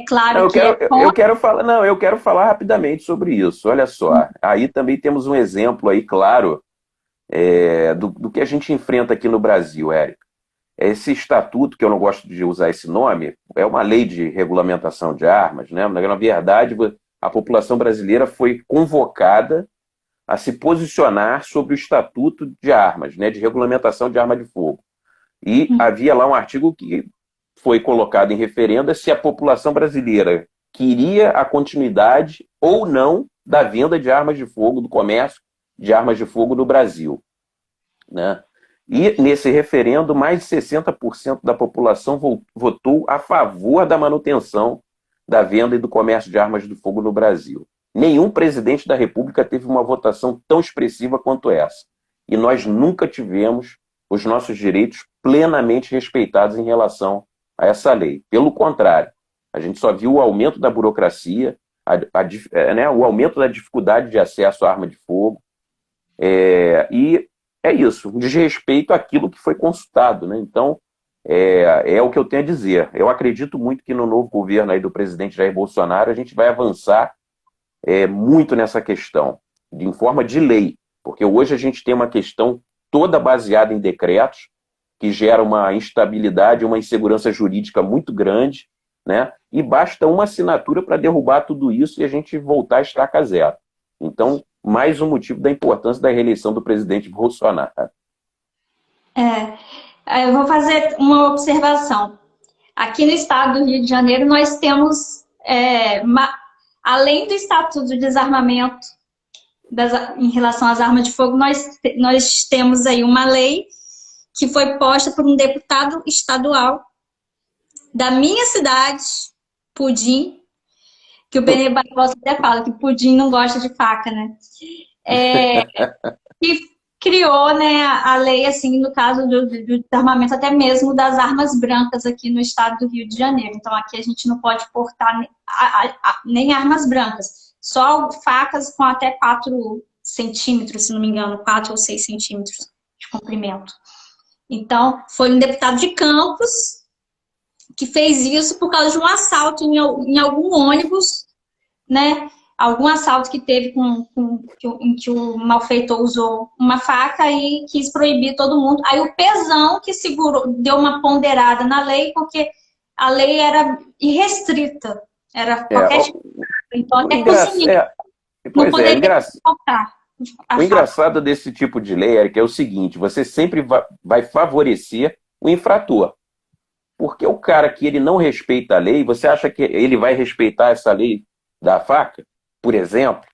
claro eu quero falar rapidamente sobre isso. Olha só, aí também temos um exemplo aí, claro, do que a gente enfrenta aqui no Brasil, Érica. Esse estatuto, que eu não gosto de usar esse nome, é uma lei de regulamentação de armas, né? Na verdade, a população brasileira foi convocada a se posicionar sobre o estatuto de armas, né? De regulamentação de arma de fogo. E havia lá um artigo que foi colocado em referenda se a população brasileira queria a continuidade ou não da venda de armas de fogo, do comércio de armas de fogo no Brasil, né? E nesse referendo, mais de 60% da população votou a favor da manutenção da venda e do comércio de armas de fogo no Brasil. Nenhum presidente da República teve uma votação tão expressiva quanto essa. E nós nunca tivemos os nossos direitos plenamente respeitados em relação a essa lei. Pelo contrário, a gente só viu o aumento da burocracia, o aumento da dificuldade de acesso à arma de fogo, e é isso, um desrespeito àquilo que foi consultado, né? Então, é o que eu tenho a dizer. Eu acredito muito que no novo governo aí do presidente Jair Bolsonaro a gente vai avançar muito nessa questão, em forma de lei, porque hoje a gente tem uma questão toda baseada em decretos, que gera uma instabilidade, uma insegurança jurídica muito grande, né? E basta uma assinatura para derrubar tudo isso e a gente voltar a estaca zero. Então, mais um motivo da importância da reeleição do presidente Bolsonaro. Eu vou fazer uma observação. Aqui no estado do Rio de Janeiro, nós temos, além do Estatuto de Desarmamento em relação às armas de fogo, nós temos aí uma lei que foi posta por um deputado estadual da minha cidade, Pudim, que o Benê Barbosa até fala que Pudim não gosta de faca, né? Que criou, né, a lei, assim, no caso do desarmamento, até mesmo das armas brancas aqui no estado do Rio de Janeiro. Então, aqui a gente não pode portar nem armas brancas, só facas com até 4 centímetros, se não me engano, 4 ou 6 centímetros de comprimento. Então, foi um deputado de Campos que fez isso por causa de um assalto em algum ônibus, né? Algum assalto que teve em que o malfeitor usou uma faca e quis proibir todo mundo. Aí o pesão que segurou, deu uma ponderada na lei, porque a lei era irrestrita. Era qualquer tipo. Então, até cozinheiro não poderia faltar. O engraçado desse tipo de lei, Eric, é o seguinte: você sempre vai favorecer o infrator. Porque o cara que ele não respeita a lei, você acha que ele vai respeitar essa lei da faca, por exemplo?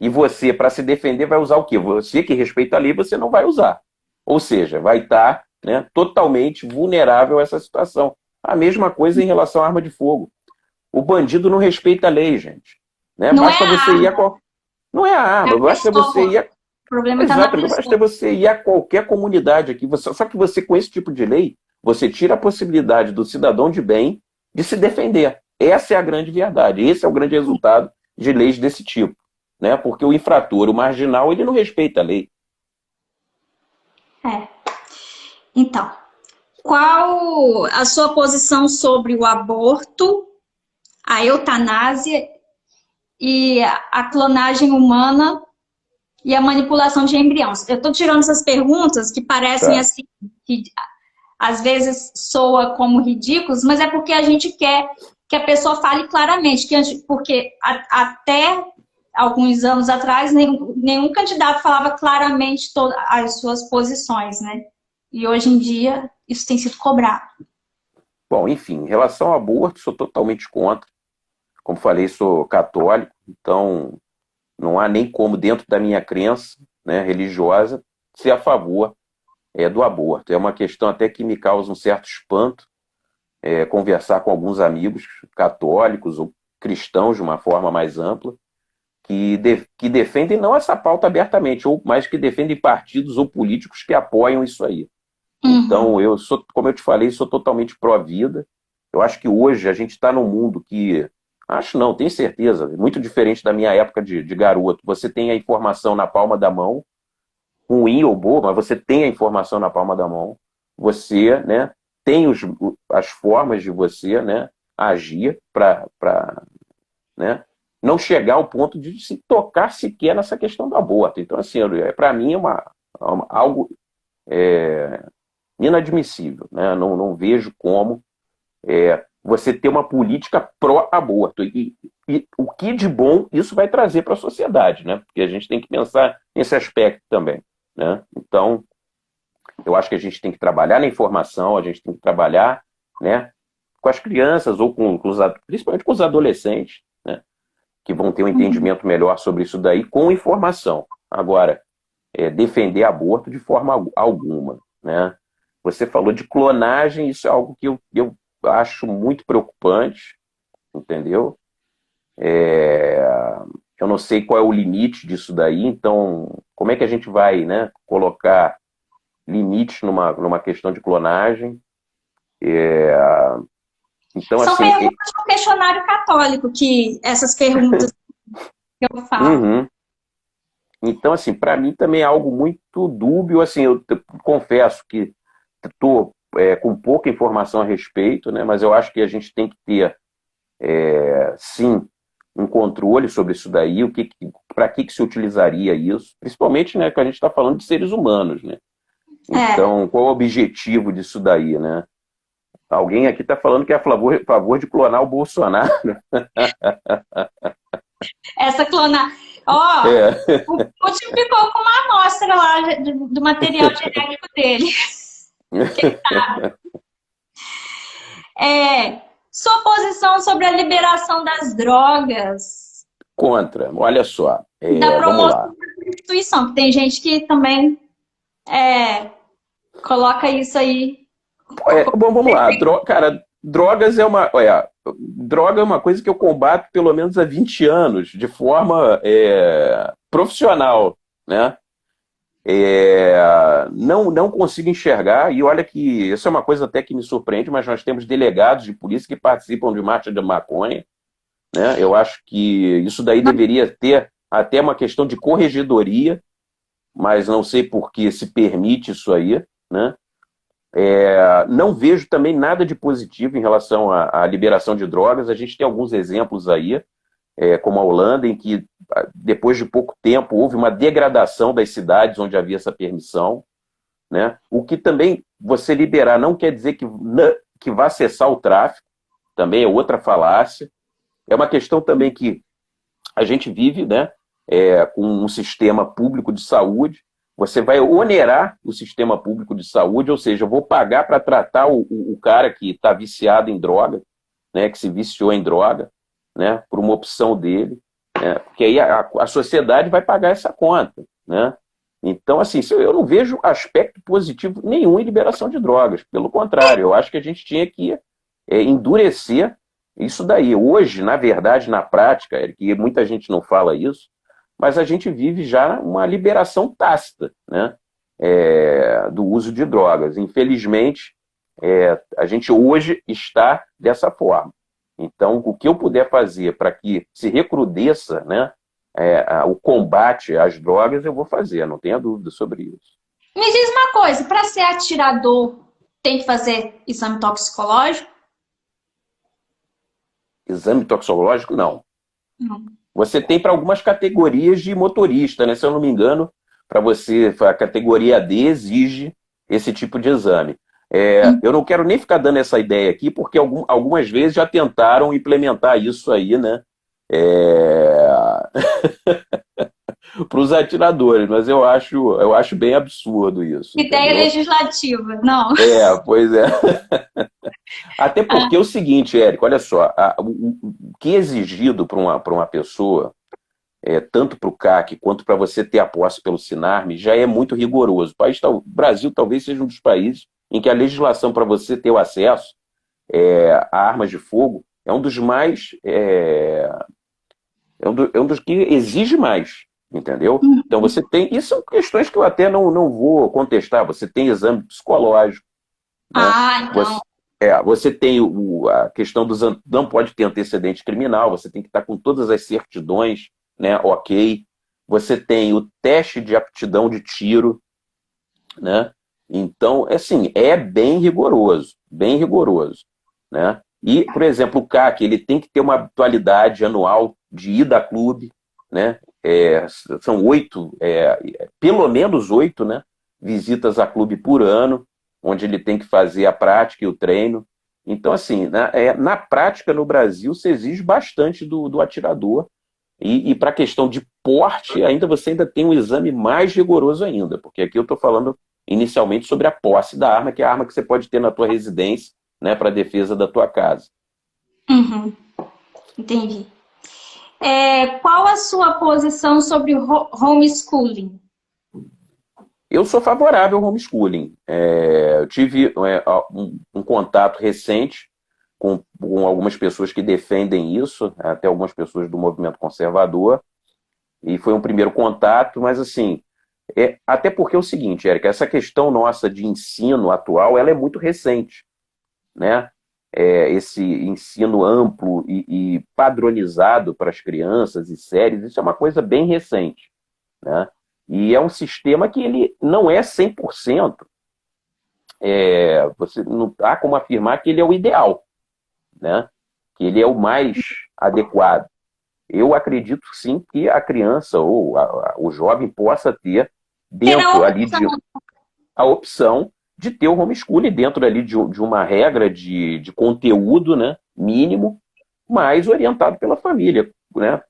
E você, para se defender, vai usar o quê? Você que respeita a lei, você não vai usar. Ou seja, vai estar, né, totalmente vulnerável a essa situação. A mesma coisa em relação à arma de fogo. O bandido não respeita a lei, gente. Né? Não é Basta a você ir a arma, qual... Não é a é arma, a basta você ir pessoa. a... O problema está na Exato, basta pessoa. você ir a qualquer comunidade aqui. Só que você, com esse tipo de lei, você tira a possibilidade do cidadão de bem de se defender. Essa é a grande verdade. Esse é o grande resultado de leis desse tipo. Né? Porque o infrator, o marginal, ele não respeita a lei. É. Então, qual a sua posição sobre o aborto, a eutanásia e a clonagem humana e a manipulação de embriões? Eu estou tirando essas perguntas que parecem Tá? assim, que às vezes soa como ridículos, mas é porque a gente quer que a pessoa fale claramente, porque até alguns anos atrás nenhum candidato falava claramente todas as suas posições, né? E hoje em dia isso tem sido cobrado. Bom, enfim, em relação ao aborto, sou totalmente contra. Como falei, sou católico, então não há nem como, dentro da minha crença, né, religiosa, ser a favor do aborto. É uma questão até que me causa um certo espanto conversar com alguns amigos católicos ou cristãos de uma forma mais ampla, que defendem não essa pauta abertamente, mas que defendem partidos ou políticos que apoiam isso aí. Então, eu sou, como eu te falei, sou totalmente pró-vida. Eu acho que hoje a gente está num mundo que, acho não, tenho certeza, muito diferente da minha época de garoto. Você tem a informação na palma da mão, ruim ou boa, mas você tem a informação na palma da mão. Você, né, tem as formas de você, né, agir para, né, não chegar ao ponto de se tocar sequer nessa questão do aborto. Então, assim, para mim é algo inadmissível, né? Não vejo como você ter uma política pró-aborto. E o que de bom isso vai trazer para a sociedade, né? Porque a gente tem que pensar nesse aspecto também, né? Então, eu acho que a gente tem que trabalhar na informação, a gente tem que trabalhar, né, com as crianças ou principalmente com os adolescentes, né, que vão ter um entendimento melhor sobre isso daí com informação. Agora, defender aborto de forma alguma, né? Você falou de clonagem, isso é algo que eu acho muito preocupante, entendeu? Eu não sei qual é o limite disso daí, então como é que a gente vai, né, colocar limites numa questão de clonagem? Então, São assim... perguntas do questionário católico, que essas perguntas que eu falo. Uhum. Então, assim, para mim também é algo muito dúbio. Assim, eu confesso que estou com pouca informação a respeito, né? Mas eu acho que a gente tem que ter, sim, um controle sobre isso daí, para que se utilizaria isso, principalmente, né, que a gente está falando de seres humanos, né? Então, qual é o objetivo disso daí, né? Alguém aqui está falando que é a favor de clonar o Bolsonaro. Essa clona... Ó, o Putin ficou com uma amostra lá do material genético dele. Quem sabe? Sua posição sobre a liberação das drogas. Contra. Olha só. Da Vamos lá. promoção da prostituição, que tem gente que também coloca isso aí. Bom, vamos lá. Cara, drogas droga é uma coisa que eu combato pelo menos há 20 anos, de forma profissional, né? Não consigo enxergar, e olha que isso é uma coisa até que me surpreende, mas nós temos delegados de polícia que participam de marcha de maconha, né? Eu acho que isso daí deveria ter até uma questão de corregedoria, mas não sei por que se permite isso aí, né? Não vejo também nada de positivo em relação à liberação de drogas. A gente tem alguns exemplos aí, como a Holanda, em que depois de pouco tempo houve uma degradação das cidades onde havia essa permissão, né? O que também você liberar não quer dizer que vá cessar o tráfico, também é outra falácia. É uma questão também que a gente vive, né, com um sistema público de saúde. Você vai onerar o sistema público de saúde, ou seja, eu vou pagar para tratar o cara que está viciado em droga, né, que se viciou em droga, né, por uma opção dele, né, porque aí a sociedade vai pagar essa conta, né? Então, assim, eu não vejo aspecto positivo nenhum em liberação de drogas. Pelo contrário, eu acho que a gente tinha que endurecer isso daí. Hoje, na verdade, na prática, que muita gente não fala isso, mas a gente vive já uma liberação tácita, né, do uso de drogas. Infelizmente, a gente hoje está dessa forma. Então, o que eu puder fazer para que se recrudesça, né, o combate às drogas, eu vou fazer, não tenha dúvida sobre isso. Me diz uma coisa, para ser atirador, tem que fazer exame toxicológico? Exame toxicológico, não. Não. Você tem para algumas categorias de motorista, né? Se eu não me engano, para você, a categoria D exige esse tipo de exame. Eu não quero nem ficar dando essa ideia aqui, porque algumas vezes já tentaram implementar isso aí, né? Para os atiradores, mas eu acho bem absurdo isso. Ideia entendeu? legislativa, não. Pois é. Até porque é o seguinte, Érico, olha só, o que é exigido para uma pessoa, tanto para o CAC quanto para você ter a posse pelo Sinarme, já é muito rigoroso. O Brasil talvez seja um dos países em que a legislação para você ter o acesso a armas de fogo é um dos mais... é um dos que exige mais, entendeu? Então você tem... Isso são questões que eu até não vou contestar. Você tem exame psicológico, né? Então... Você tem a questão dos... Não pode ter antecedente criminal, você tem que estar com todas as certidões, né? Ok. Você tem o teste de aptidão de tiro, né? Então, assim, é bem rigoroso, né? E, por exemplo, o CAC, ele tem que ter uma habitualidade anual de ida a clube, né? São 8, pelo menos 8, né, visitas a clube por ano, onde ele tem que fazer a prática e o treino. Então, assim, na prática, no Brasil, se exige bastante do atirador. E para a questão de porte, você ainda tem um exame mais rigoroso ainda, porque aqui eu estou falando inicialmente sobre a posse da arma, que é a arma que você pode ter na tua residência, né, para a defesa da tua casa. Entendi. Qual a sua posição sobre o homeschooling? Eu sou favorável ao homeschooling. Eu tive um contato recente com algumas pessoas que defendem isso, até algumas pessoas do movimento conservador, e foi um primeiro contato, mas assim, até porque é o seguinte, Érica, essa questão nossa de ensino atual, ela é muito recente, né? Esse ensino amplo e padronizado para as crianças e séries, isso é uma coisa bem recente, né? E é um sistema que ele não é 100%, você não há como afirmar que ele é o ideal, né? Que ele é o mais adequado. Eu acredito sim que a criança ou o jovem possa ter dentro ali a opção de ter o homeschooling dentro ali de uma regra de conteúdo, né, mínimo, mas orientado pela família, né?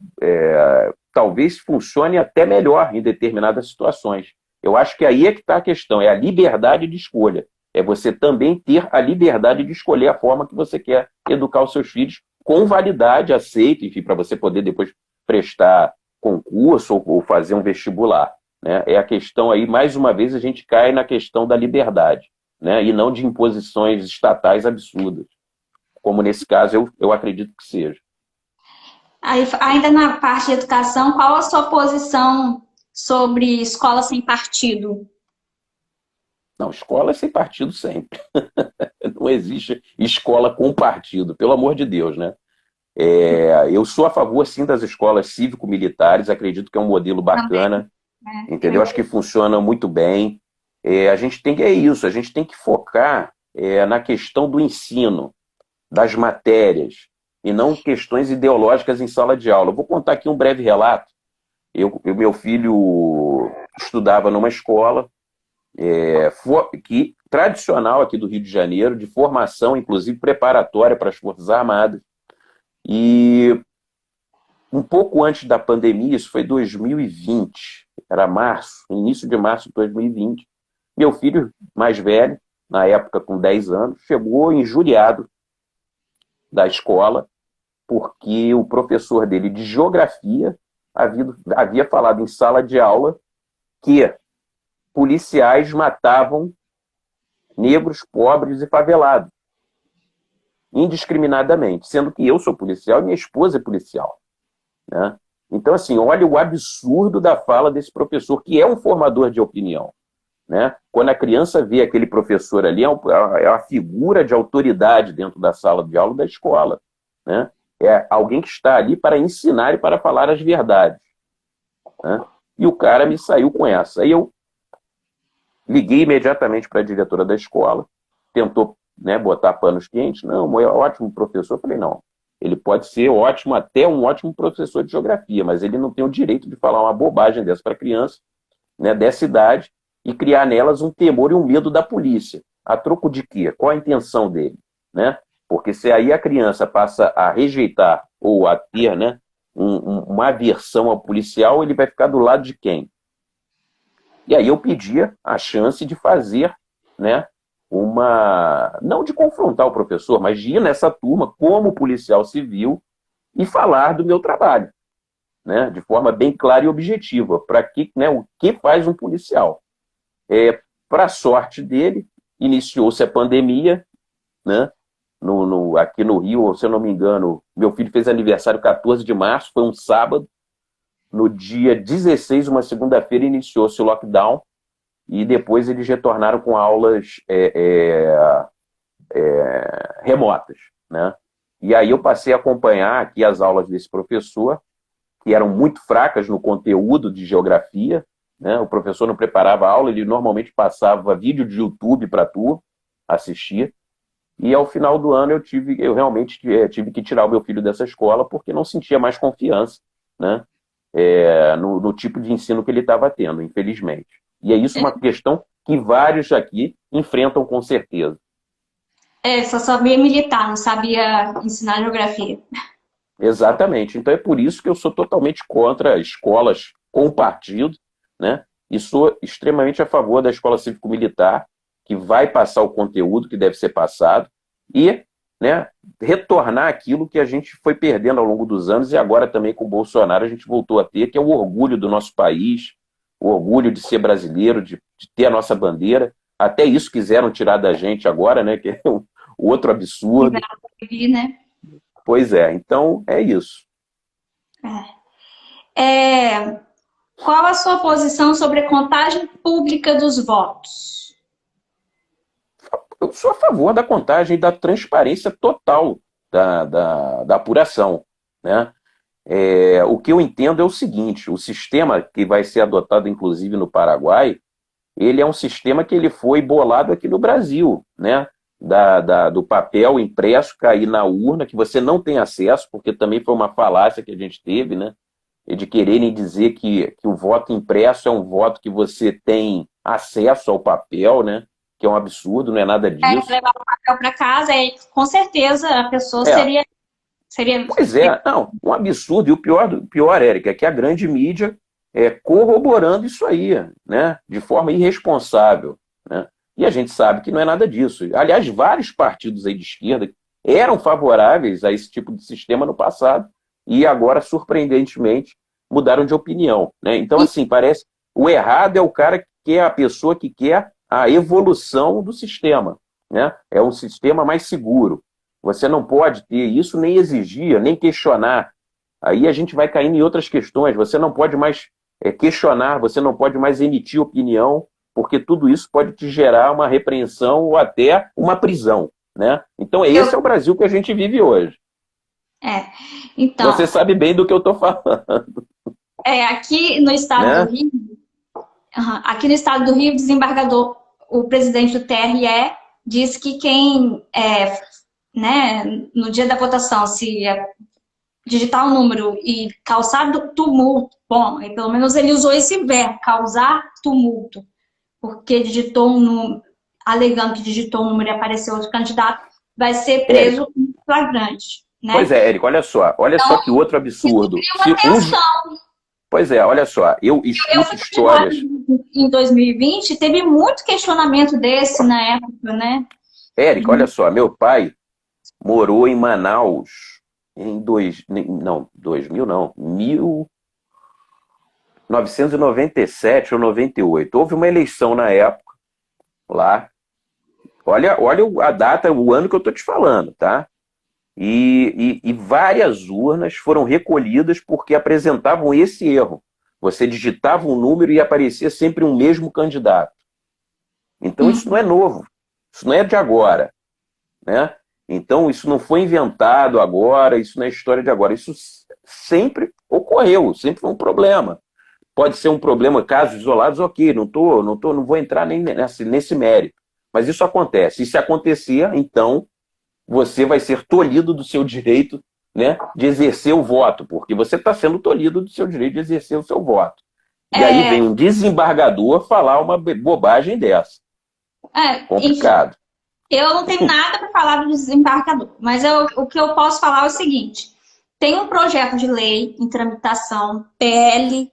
Talvez funcione até melhor em determinadas situações. Eu acho que aí é que está a questão, é a liberdade de escolha. É você também ter a liberdade de escolher a forma que você quer educar os seus filhos com validade, aceito, enfim, para você poder depois prestar concurso ou fazer um vestibular, né? É a questão aí, mais uma vez, a gente cai na questão da liberdade, né? E não de imposições estatais absurdas, como nesse caso eu acredito que seja. Aí, ainda na parte de educação, qual a sua posição sobre escola sem partido? Não, escola é sem partido sempre. Não existe escola com partido, pelo amor de Deus, né? Eu sou a favor, sim, das escolas cívico-militares, acredito que é um modelo bacana, entendeu? Acho que funciona muito bem. A gente tem a gente tem que focar na questão do ensino, das matérias, e não questões ideológicas em sala de aula. Eu vou contar aqui um breve relato. Meu filho estudava numa escola tradicional aqui do Rio de Janeiro, de formação, inclusive preparatória para as Forças Armadas. E um pouco antes da pandemia, isso foi 2020, era março, início de março de 2020, meu filho mais velho, na época com 10 anos, chegou injuriado da escola, porque o professor dele de geografia havia falado em sala de aula que policiais matavam negros, pobres e favelados, indiscriminadamente, sendo que eu sou policial e minha esposa é policial, né? Então, assim, olha o absurdo da fala desse professor, que é um formador de opinião, né? Quando a criança vê aquele professor ali, é uma figura de autoridade dentro da sala de aula da escola, né? É alguém que está ali para ensinar e para falar as verdades, né? E o cara me saiu com essa. Aí eu liguei imediatamente para a diretora da escola, tentou, né, botar panos quentes. Não, é ótimo professor. Eu falei, não, ele pode ser ótimo, até um ótimo professor de geografia, mas ele não tem o direito de falar uma bobagem dessa para criança, né, dessa idade, e criar nelas um temor e um medo da polícia. A troco de quê? Qual a intenção dele? Né? Porque se aí a criança passa a rejeitar ou a ter, né, uma aversão ao policial, ele vai ficar do lado de quem? E aí eu pedia a chance de fazer, né, não de confrontar o professor, mas de ir nessa turma como policial civil e falar do meu trabalho, né, de forma bem clara e objetiva, para que, né, o que faz um policial. Para a sorte dele, iniciou-se a pandemia, né, aqui no Rio, se eu não me engano, meu filho fez aniversário 14 de março, foi um sábado. No dia 16, uma segunda-feira, iniciou-se o lockdown e depois eles retornaram com aulas remotas, né? E aí eu passei a acompanhar aqui as aulas desse professor, que eram muito fracas no conteúdo de geografia, né? O professor não preparava a aula, ele normalmente passava vídeo de YouTube para tu assistir. E ao final do ano eu realmente tive que tirar o meu filho dessa escola porque não sentia mais confiança, né, no tipo de ensino que ele estava tendo, infelizmente. E é isso uma questão que vários aqui enfrentam com certeza. Só sabia militar, não sabia ensinar geografia. Exatamente. Então é por isso que eu sou totalmente contra escolas com partido, né, e sou extremamente a favor da escola cívico-militar, que vai passar o conteúdo que deve ser passado e, né, retornar aquilo que a gente foi perdendo ao longo dos anos e agora também com o Bolsonaro a gente voltou a ter, que é o orgulho do nosso país, o orgulho de ser brasileiro, de ter a nossa bandeira. Até isso quiseram tirar da gente agora, né, que é o outro absurdo. Né? Pois é, então é isso. Qual a sua posição sobre a contagem pública dos votos? Eu sou a favor da contagem e da transparência total da apuração, né? O que eu entendo é o seguinte, o sistema que vai ser adotado, inclusive, no Paraguai, ele é um sistema que ele foi bolado aqui no Brasil, né? Do papel impresso cair na urna, que você não tem acesso, porque também foi uma falácia que a gente teve, né? De quererem dizer que o voto impresso é um voto que você tem acesso ao papel, né? Que é um absurdo, não é nada disso. Levar o papel para casa, com certeza a pessoa seria... Pois é, não, um absurdo. E o pior, Érica, é que a grande mídia corroborando isso aí, né, de forma irresponsável, né? E a gente sabe que não é nada disso. Aliás, vários partidos aí de esquerda eram favoráveis a esse tipo de sistema no passado e agora, surpreendentemente, mudaram de opinião, né? Então, assim, parece... O errado é o cara que é a pessoa que quer a evolução do sistema, né? É um sistema mais seguro. Você não pode ter isso, nem exigir, nem questionar. Aí a gente vai caindo em outras questões. Você não pode mais questionar, você não pode mais emitir opinião, porque tudo isso pode te gerar uma repreensão ou até uma prisão, né? Então esse é o Brasil que a gente vive hoje. Então, você sabe bem do que eu estou falando. Aqui no estado do Rio, aqui no estado do Rio, o desembargador, o presidente do TRE, diz que quem, né, no dia da votação, se digitar um número e causar tumulto, bom, pelo menos ele usou esse verbo, causar tumulto, porque digitou um número, alegando que digitou um número e apareceu outro candidato, vai ser preso em flagrante. Né? Pois é, Érico, olha só que outro absurdo. Pois é, olha só, eu escuto histórias... Em 2020, teve muito questionamento desse na época, né? Érico, olha só, meu pai morou em Manaus em 2000 não, 1997 ou 98. Houve uma eleição na época, lá. Olha a data, o ano que eu estou te falando, tá? E várias urnas foram recolhidas porque apresentavam esse erro. Você digitava um número e aparecia sempre um mesmo candidato. Então isso não é novo, isso não é de agora, né? Então isso não foi inventado agora, isso não é história de agora, isso sempre ocorreu, sempre foi um problema. Pode ser um problema, casos isolados, ok, não vou entrar nem nesse mérito, mas isso acontece. E se acontecer, então você vai ser tolhido do seu direito, né, de exercer o voto, porque você está sendo tolhido do seu direito de exercer o seu voto. E aí vem um desembargador falar uma bobagem dessa. Complicado. Enfim, eu não tenho nada para falar do desembargador, mas o que eu posso falar é o seguinte: tem um projeto de lei em tramitação, PL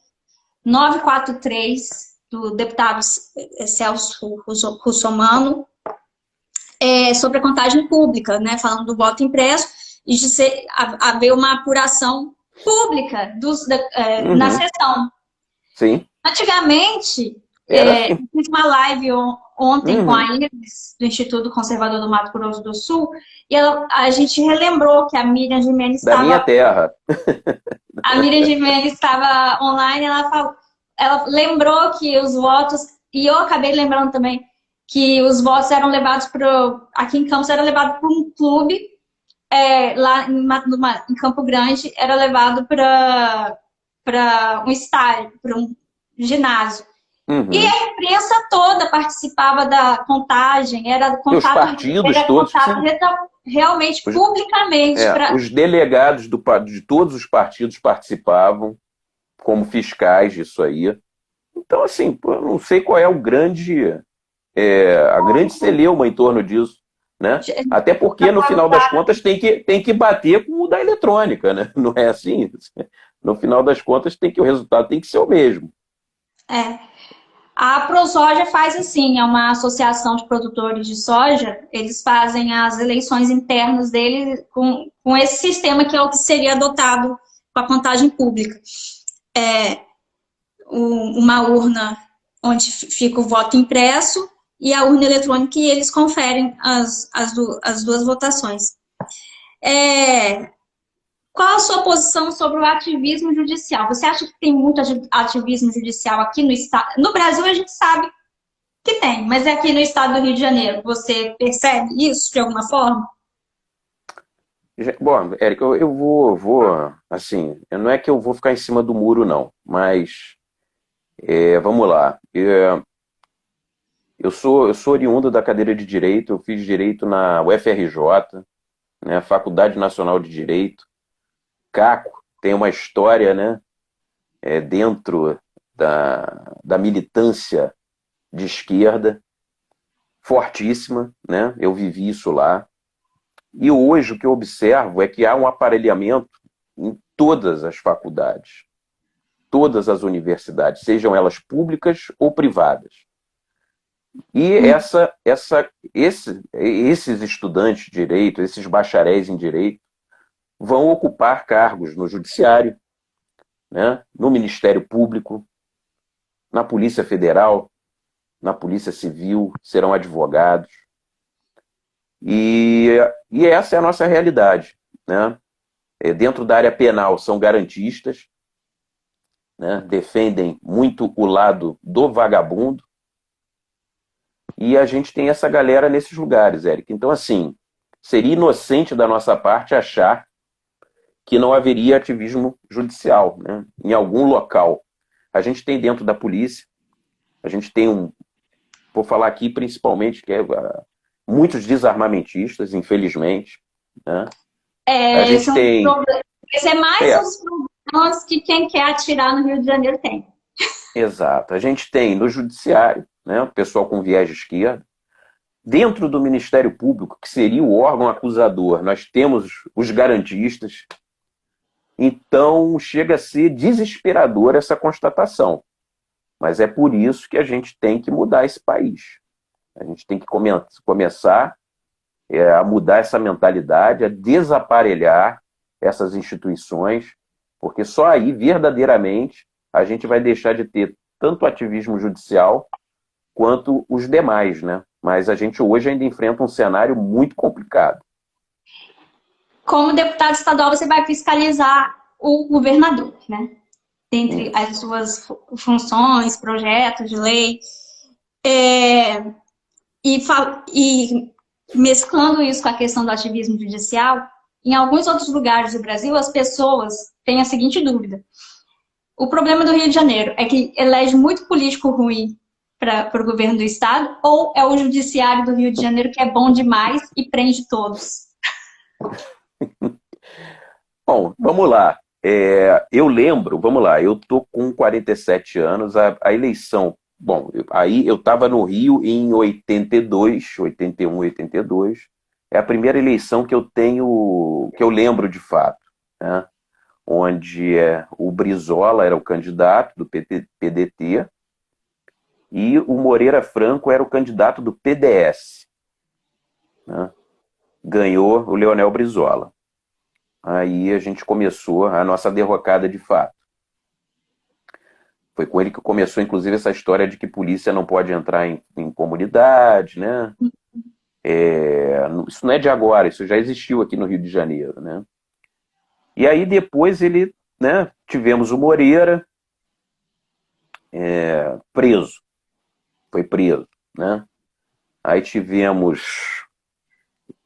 943, do deputado Celso Russomano, sobre a contagem pública, né, falando do voto impresso e de haver uma apuração pública na sessão. Sim. Antigamente, Assim. fiz uma live ontem com a Iris, do Instituto Conservador do Mato Grosso do Sul, e a gente relembrou que a Miriam Gimenez estava... Da minha terra. A Miriam Gimenez estava online, ela lembrou que os votos, e eu acabei lembrando também, que os votos eram levados aqui em Campos, era levado para um clube, lá em Campo Grande, era levado para um estádio, para um ginásio. E a imprensa toda participava da contagem, era os partidos todos, realmente, publicamente. Os delegados de todos os partidos participavam como fiscais disso aí. Então, assim, eu não sei qual é a grande celeuma em torno disso, né? Até porque, no final das contas, tem que bater com o da eletrônica, né? Não é assim? No final das contas, o resultado tem que ser o mesmo. A ProSoja faz assim, é uma associação de produtores de soja, eles fazem as eleições internas deles com esse sistema que é o que seria adotado com a contagem pública. Uma urna onde fica o voto impresso e a urna eletrônica, e eles conferem as duas votações. Qual a sua posição sobre o ativismo judicial? Você acha que tem muito ativismo judicial aqui no estado? No Brasil a gente sabe que tem, mas aqui no estado do Rio de Janeiro, você percebe isso de alguma forma? Bom, Érica, eu vou, assim, não é que eu vou ficar em cima do muro, não, mas vamos lá. Eu sou oriundo da cadeira de Direito, eu fiz Direito na UFRJ, né, Faculdade Nacional de Direito. Caco tem uma história, né, dentro da militância de esquerda, fortíssima, né? Eu vivi isso lá. E hoje o que eu observo é que há um aparelhamento em todas as faculdades, todas as universidades, sejam elas públicas ou privadas. E esses estudantes de direito, esses bacharéis em direito, vão ocupar cargos no judiciário, né, no Ministério Público, na Polícia Federal, na Polícia Civil, serão advogados. E essa é a nossa realidade, né? Dentro da área penal são garantistas, né, defendem muito o lado do vagabundo, e a gente tem essa galera nesses lugares, Érica. Então, assim, seria inocente da nossa parte achar que não haveria ativismo judicial, né, em algum local. A gente tem dentro da polícia, a gente tem vou falar aqui principalmente, que muitos desarmamentistas, infelizmente, né? A gente tem... Esse é mais os problemas que quem quer atirar no Rio de Janeiro tem. Exato. A gente tem no judiciário, né, o pessoal com viés de esquerda. Dentro do Ministério Público, que seria o órgão acusador, nós temos os garantistas. Então, chega a ser desesperador essa constatação. Mas é por isso que a gente tem que mudar esse país. A gente tem que começar a mudar essa mentalidade, a desaparelhar essas instituições, porque só aí, verdadeiramente, a gente vai deixar de ter tanto ativismo judicial quanto os demais, né? Mas a gente hoje ainda enfrenta um cenário muito complicado. Como deputado estadual, você vai fiscalizar o governador, né? Dentre as suas funções, projetos de lei. E mesclando isso com a questão do ativismo judicial, em alguns outros lugares do Brasil, as pessoas têm a seguinte dúvida. O problema do Rio de Janeiro é que elege muito político ruim para o governo do estado, ou é o judiciário do Rio de Janeiro que é bom demais e prende todos? Bom, vamos lá. Eu lembro, vamos lá, eu tô com 47 anos, a eleição. Bom, aí eu estava no Rio em 82, 81, 82. É a primeira eleição que eu lembro de fato, né? Onde o Brizola era o candidato do PDT e o Moreira Franco era o candidato do PDS, né? Ganhou o Leonel Brizola. Aí a gente começou a nossa derrocada de fato. Foi com ele que começou, inclusive, essa história de que polícia não pode entrar em comunidade, né? Isso não é de agora, isso já existiu aqui no Rio de Janeiro, né? E aí depois ele, né, tivemos o Moreira preso. Foi preso, né? Aí tivemos...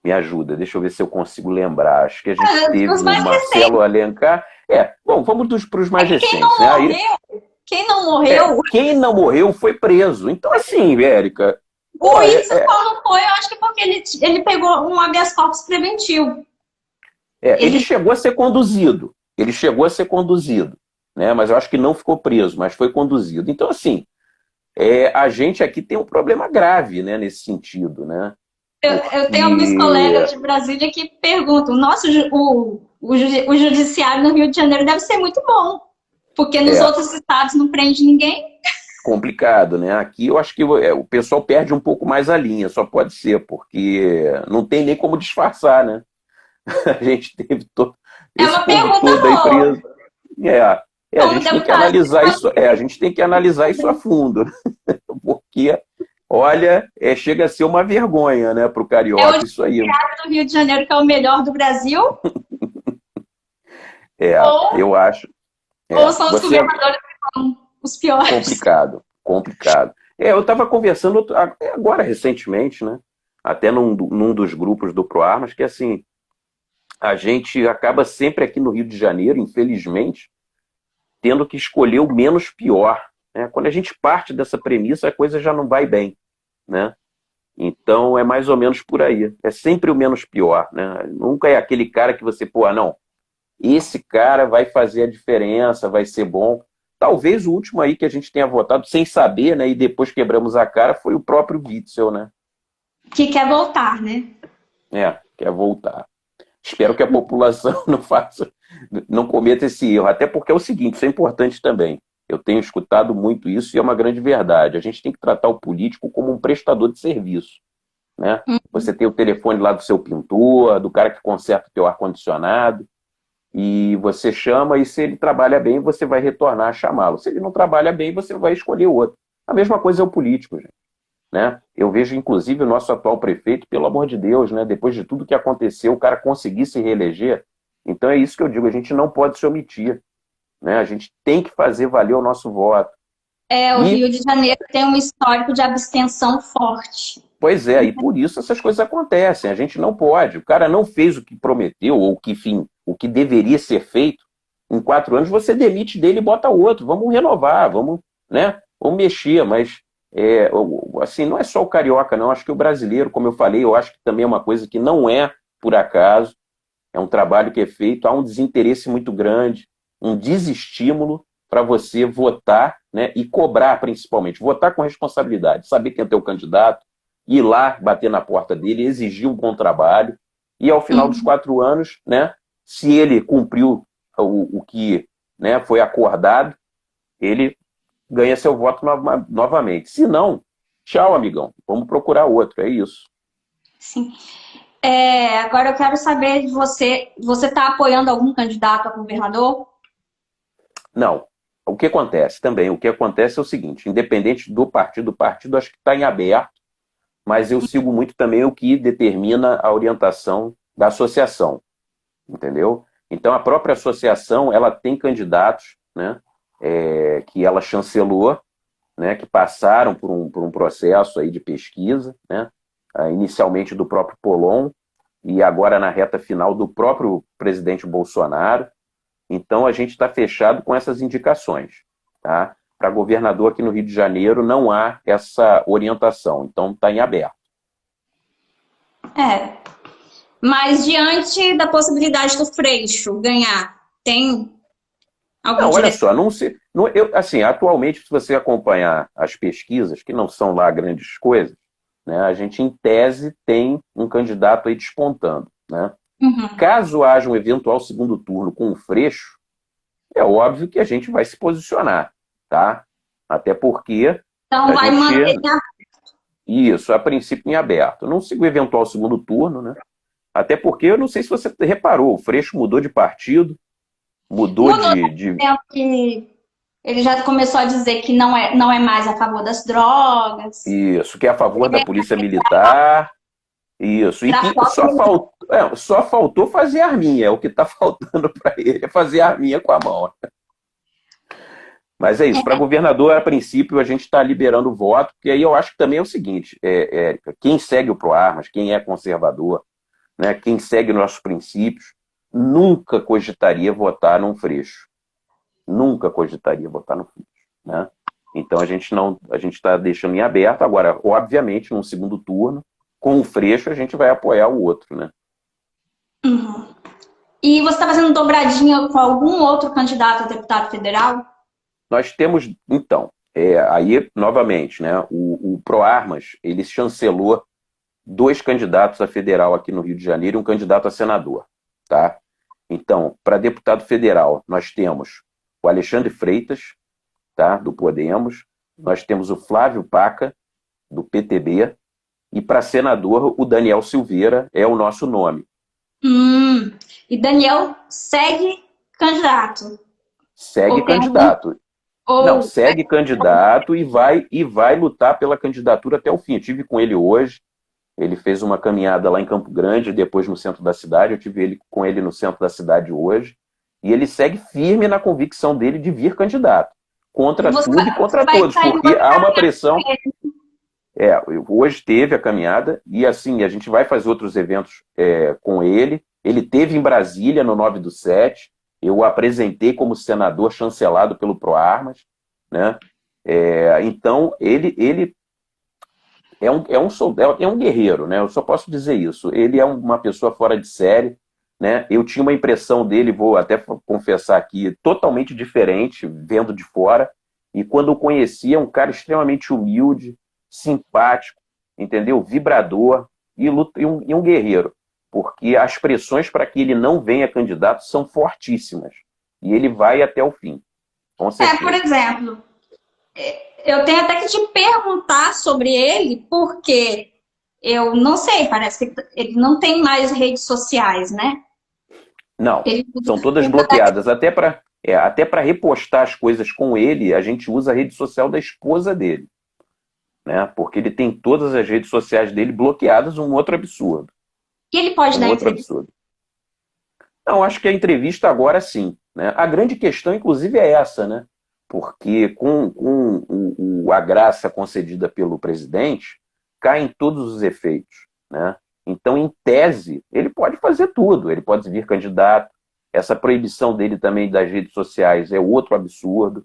Me ajuda, deixa eu ver se eu consigo lembrar. Acho que a gente teve o Marcelo Alencar. Bom, vamos para os mais recentes, né? Aí, quem não morreu? Quem não morreu foi preso. Então, assim, Érica... O Isso não foi, eu acho que porque ele pegou um habeas corpus preventivo. Ele chegou a ser conduzido. Ele chegou a ser conduzido, né? Mas eu acho que não ficou preso, mas foi conduzido. Então, assim, a gente aqui tem um problema grave, né, nesse sentido, né? Eu tenho alguns colegas de Brasília que perguntam, nossa, o judiciário no Rio de Janeiro deve ser muito bom, porque nos outros estados não prende ninguém. Complicado, né? Aqui eu acho que o pessoal perde um pouco mais a linha, só pode ser, porque não tem nem como disfarçar, né? A gente teve todo esse povo todo aí preso. A gente tem que analisar isso, a gente tem que analisar isso a fundo, porque... Olha, chega a ser uma vergonha, né, para o carioca, isso aí. É o do Rio de Janeiro que é o melhor do Brasil? Eu acho. Ou são os governadores que são os piores? Complicado. Eu estava conversando agora, recentemente, né, até num dos grupos do ProArmas, que assim, a gente acaba sempre aqui no Rio de Janeiro, infelizmente, tendo que escolher o menos pior. Quando a gente parte dessa premissa, a coisa já não vai bem, né? Então é mais ou menos por aí. É sempre o menos pior, né? Nunca é aquele cara que você, não, esse cara vai fazer a diferença, vai ser bom. Talvez o último aí que a gente tenha votado sem saber, né? E depois quebramos a cara, foi o próprio Witzel, né? Que quer voltar, né? Quer voltar. Espero que a população não cometa esse erro. Até porque é o seguinte, isso é importante também. Eu tenho escutado muito isso e é uma grande verdade. A gente tem que tratar o político como um prestador de serviço, né? Você tem o telefone lá do seu pintor, do cara que conserta o teu ar-condicionado, e você chama, e se ele trabalha bem, você vai retornar a chamá-lo. Se ele não trabalha bem, você vai escolher outro. A mesma coisa é o político, gente, né? Eu vejo, inclusive, o nosso atual prefeito, pelo amor de Deus, né? Depois de tudo que aconteceu, o cara conseguir se reeleger. Então é isso que eu digo, a gente não pode se omitir. Né? A gente tem que fazer valer o nosso voto. O Rio de Janeiro tem um histórico de abstenção forte. Pois é, e por isso essas coisas acontecem. A gente não pode. O cara não fez o que prometeu, ou o que deveria ser feito. Em 4 anos você demite dele e bota outro. Vamos renovar, vamos mexer. Mas assim, não é só o carioca, não. Acho que o brasileiro, como eu falei, eu acho que também é uma coisa que não é por acaso. É um trabalho que é feito, há um desinteresse muito grande, um desestímulo para você votar, né, e cobrar, principalmente. Votar com responsabilidade, saber quem é teu candidato, ir lá, bater na porta dele, exigir um bom trabalho, e ao final dos 4 anos, né, se ele cumpriu o que, né, foi acordado, ele ganha seu voto novamente. Se não, tchau, amigão, vamos procurar outro, é isso. Sim. Agora eu quero saber de você está apoiando algum candidato a governador? Não, o que acontece também? O que acontece é o seguinte, independente do partido, o partido acho que está em aberto, mas eu sigo muito também o que determina a orientação da associação, entendeu? Então, a própria associação, ela tem candidatos, né, que ela chancelou, né, que passaram por um processo aí de pesquisa, né, inicialmente do próprio Polon, e agora na reta final do próprio presidente Bolsonaro. Então, a gente está fechado com essas indicações. Tá? Para governador aqui no Rio de Janeiro, não há essa orientação. Então, está em aberto. Mas diante da possibilidade do Freixo ganhar, tem algum Não, olha só, assim, atualmente, se você acompanhar as pesquisas, que não são lá grandes coisas, né, a gente, em tese, tem um candidato aí despontando. Né? Caso haja um eventual segundo turno com o Freixo, é óbvio que a gente vai se posicionar, tá? Até porque... Então vai manter... Isso, a princípio em aberto. Não sigo o eventual segundo turno, né? Até porque, eu não sei se você reparou, o Freixo mudou de partido, mudou de... que ele já começou a dizer que não é mais a favor das drogas. Isso, que é a favor da polícia militar... Isso, e que só faltou fazer arminha, é o que está faltando para ele, é fazer arminha com a mão. Mas é isso, para governador, a princípio, a gente está liberando o voto, porque aí eu acho que também é o seguinte, quem segue o ProArmas, quem é conservador, né, quem segue nossos princípios, nunca cogitaria votar num Freixo. Nunca cogitaria votar no Freixo. Né? Então a gente está deixando em aberto, agora, obviamente, num segundo turno, com o Freixo, a gente vai apoiar o outro, né? E você está fazendo dobradinha com algum outro candidato a deputado federal? Nós temos, então, aí, novamente, né, o ProArmas, ele chancelou 2 candidatos a federal aqui no Rio de Janeiro e um candidato a senador, tá? Então, para deputado federal, nós temos o Alexandre Freitas, tá, do Podemos, nós temos o Flávio Paca, do PTB, e para senador, o Daniel Silveira é o nosso nome. E Daniel segue candidato? Segue candidato. Não, segue candidato e vai lutar pela candidatura até o fim. Eu tive com ele hoje, ele fez uma caminhada lá em Campo Grande, depois no centro da cidade, eu tive com ele no centro da cidade hoje, e ele segue firme na convicção dele de vir candidato. Contra tudo e contra todos, porque há uma pressão... hoje teve a caminhada e assim, a gente vai fazer outros eventos com ele. Ele esteve em Brasília no 9/7, eu o apresentei como senador chancelado pelo ProArmas, né? Então, ele é um guerreiro, né? Eu só posso dizer isso. Ele é uma pessoa fora de série, né? Eu tinha uma impressão dele, vou até confessar aqui, totalmente diferente, vendo de fora, e quando eu conheci, é um cara extremamente humilde, simpático, entendeu? Vibrador e um guerreiro, porque as pressões para que ele não venha candidato são fortíssimas, e ele vai até o fim, com certeza. Por exemplo, eu tenho até que te perguntar sobre ele, porque eu não sei, parece que ele não tem mais redes sociais, né? Não, são todas bloqueadas, até para repostar as coisas com ele, a gente usa a rede social da esposa dele. Né? Porque ele tem todas as redes sociais dele bloqueadas, um outro absurdo. E ele pode dar entrevista? Absurdo. Não, acho que a entrevista agora sim. Né? A grande questão, inclusive, é essa, né? Porque com a graça concedida pelo presidente, caem todos os efeitos. Né? Então, em tese, ele pode fazer tudo. Ele pode vir candidato. Essa proibição dele também das redes sociais é outro absurdo.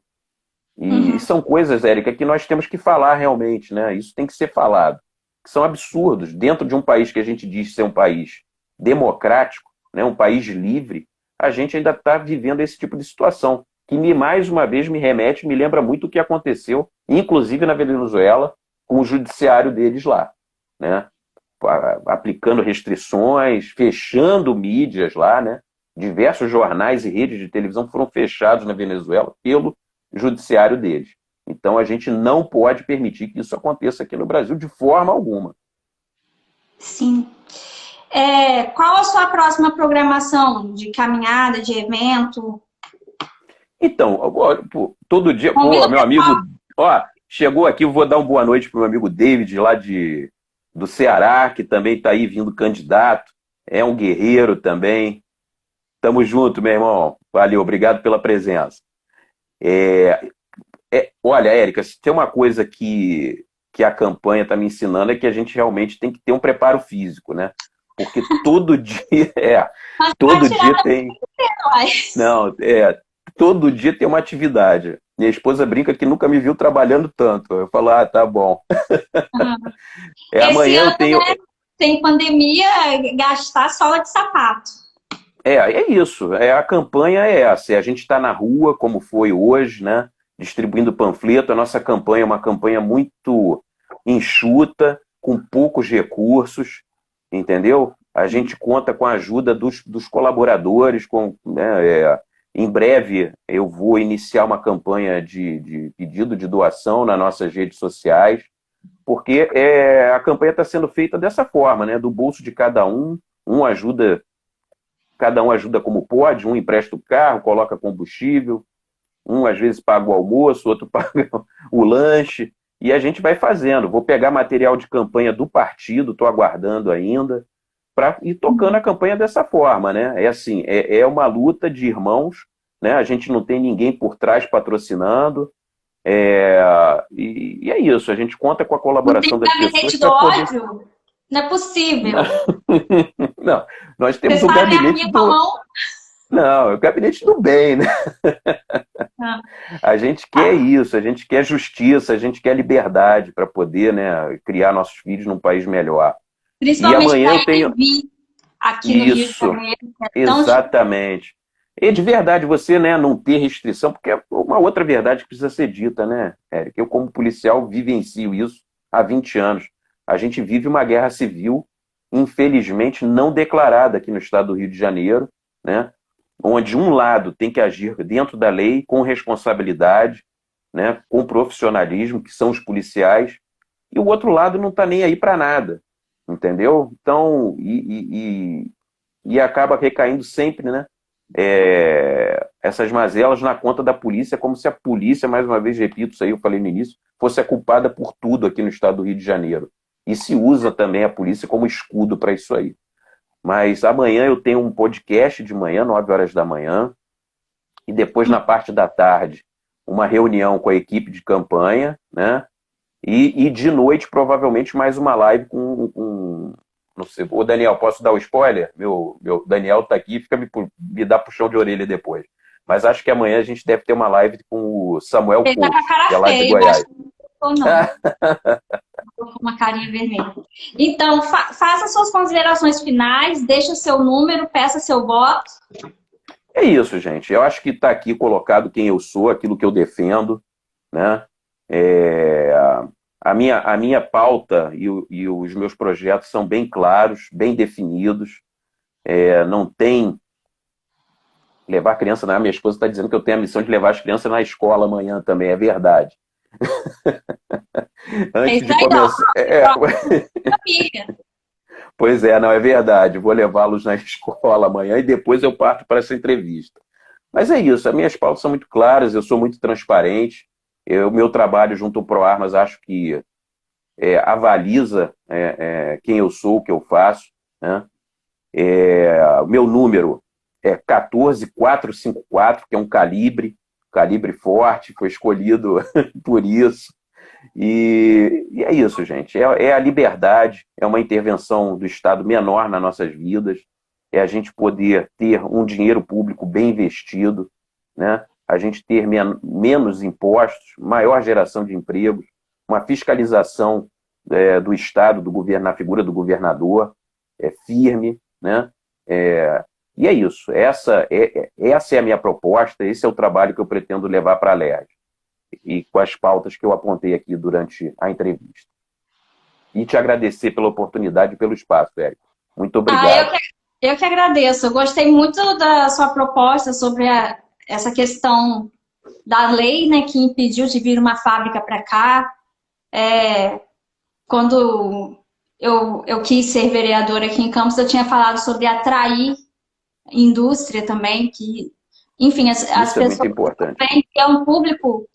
E são coisas, Érica, que nós temos que falar realmente, né? Isso tem que ser falado. Que são absurdos. Dentro de um país que a gente diz ser um país democrático, né? Um país livre, a gente ainda está vivendo esse tipo de situação. Que, mais uma vez, me lembra muito o que aconteceu, inclusive na Venezuela, com o judiciário deles lá. Né? Aplicando restrições, fechando mídias lá, né? Diversos jornais e redes de televisão foram fechados na Venezuela pelo judiciário deles. Então a gente não pode permitir que isso aconteça aqui no Brasil de forma alguma. Sim. Qual a sua próxima programação de caminhada, de evento? Então, ó, pô, todo dia, Convida pô, o meu amigo, pessoal. ó, chegou aqui, eu vou dar uma boa noite pro meu amigo David, lá do Ceará, que também está aí vindo candidato, é um guerreiro também. Tamo junto, meu irmão. Valeu, obrigado pela presença. É, olha, Érica, se tem uma coisa que a campanha está me ensinando é que a gente realmente tem que ter um preparo físico, né? Porque todo dia, Mas pode todo tirar dia da tem. uai. Não, todo dia tem uma atividade. Minha esposa brinca que nunca me viu trabalhando tanto. Eu falo, ah, tá bom. Esse Amanhã eu ano, tenho. né, sem pandemia, gastar sola de sapato. É isso. A campanha é essa. A gente está na rua, como foi hoje, né? Distribuindo panfleto. A nossa campanha é uma campanha muito enxuta, com poucos recursos, entendeu? A gente conta com a ajuda dos colaboradores. Né, em breve eu vou iniciar uma campanha de pedido de doação nas nossas redes sociais, porque a campanha está sendo feita dessa forma, né? Do bolso de cada um, cada um ajuda como pode, um empresta o carro, coloca combustível, um às vezes paga o almoço, outro paga o lanche, e a gente vai fazendo. Vou pegar material de campanha do partido, estou aguardando ainda, para ir tocando a campanha dessa forma, né? É assim, é uma luta de irmãos, né? A gente não tem ninguém por trás patrocinando, e é isso, a gente conta com a Não tem colaboração das pessoas gabinete do para poder. ódio? Não é possível. Não, nós Você temos o sabe a gabinete minha com a do. mão? Não, é o gabinete do bem, né? Ah, A gente quer ah. isso, a gente quer justiça, a gente quer liberdade para poder, né, criar nossos filhos num país melhor. E Principalmente amanhã para eu tenho. ir vir aqui no Rio de Isso, Janeiro, que é tão difícil. exatamente. E de verdade, você, né, não ter restrição, porque é uma outra verdade que precisa ser dita, né, Érica? Eu, como policial, vivencio isso há 20 anos. A gente vive uma guerra civil, infelizmente não declarada aqui no estado do Rio de Janeiro, né? Onde um lado tem que agir dentro da lei, com responsabilidade, né, com profissionalismo, que são os policiais, e o outro lado não está nem aí para nada, entendeu? Então, e acaba recaindo sempre, né, essas mazelas na conta da polícia, como se a polícia, mais uma vez repito isso aí, eu falei no início, fosse a culpada por tudo aqui no estado do Rio de Janeiro. E se usa também a polícia como escudo para isso aí. Mas amanhã eu tenho um podcast de manhã, 9 horas da manhã, e depois na parte da tarde uma reunião com a equipe de campanha, né? E de noite provavelmente mais uma live com não sei, ô Daniel, posso dar o spoiler? Meu Daniel tá aqui, me dá puxão de orelha depois. Mas acho que amanhã a gente deve ter uma live com o Samuel Ele tá com Couto, a cara que é lá de feia, eu Goiás. acho que não tô, não. Tô com uma carinha vermelha. Então, faça suas considerações finais, deixe o seu número, peça seu voto. É isso, gente. Eu acho que está aqui colocado quem eu sou, aquilo que eu defendo, né? É, a minha pauta e os meus projetos são bem claros, bem definidos. Não tem levar criança na. Minha esposa está dizendo que eu tenho a missão de levar as crianças na escola amanhã também, é verdade. É Antes isso de aí, ó. começar. Família. Pois é, não é verdade. Vou levá-los na escola amanhã e depois eu parto para essa entrevista. Mas é isso, as minhas pautas são muito claras, eu sou muito transparente. O meu trabalho junto ao ProArmas acho que avaliza quem eu sou, o que eu faço, né? O meu número é 14454, que é um calibre forte, foi escolhido por isso. E é isso, gente. É a liberdade, é uma intervenção do Estado menor nas nossas vidas, é a gente poder ter um dinheiro público bem investido, né? A gente ter menos impostos, maior geração de empregos, uma fiscalização do Estado, do governo, na figura do governador, firme, né? E é isso. Essa é a minha proposta, esse é o trabalho que eu pretendo levar para a LERJ e com as pautas que eu apontei aqui durante a entrevista. E te agradecer pela oportunidade e pelo espaço, Érico. Muito obrigado. Eu que agradeço. Eu gostei muito da sua proposta sobre essa questão da lei, né, que impediu de vir uma fábrica para cá. Quando eu quis ser vereadora aqui em Campos, eu tinha falado sobre atrair indústria também, que enfim, as Isso é muito pessoas importante. também, que é um público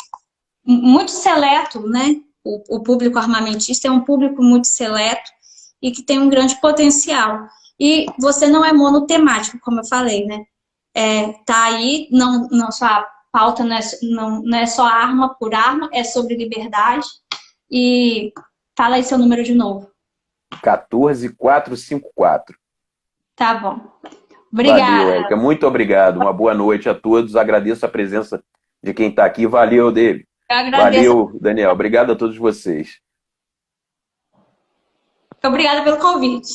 muito seleto, né? O público armamentista é um público muito seleto e que tem um grande potencial. E você não é monotemático, como eu falei, né? Tá aí, não sua pauta não é só arma por arma, é sobre liberdade. E fala aí seu número de novo. 14454. Tá bom. Valeu, Obrigada. Érica. Muito obrigado. Uma boa noite a todos. Agradeço a presença de quem está aqui. Valeu, David. Eu agradeço. Valeu, Daniel. Obrigado a todos vocês. Obrigada pelo convite.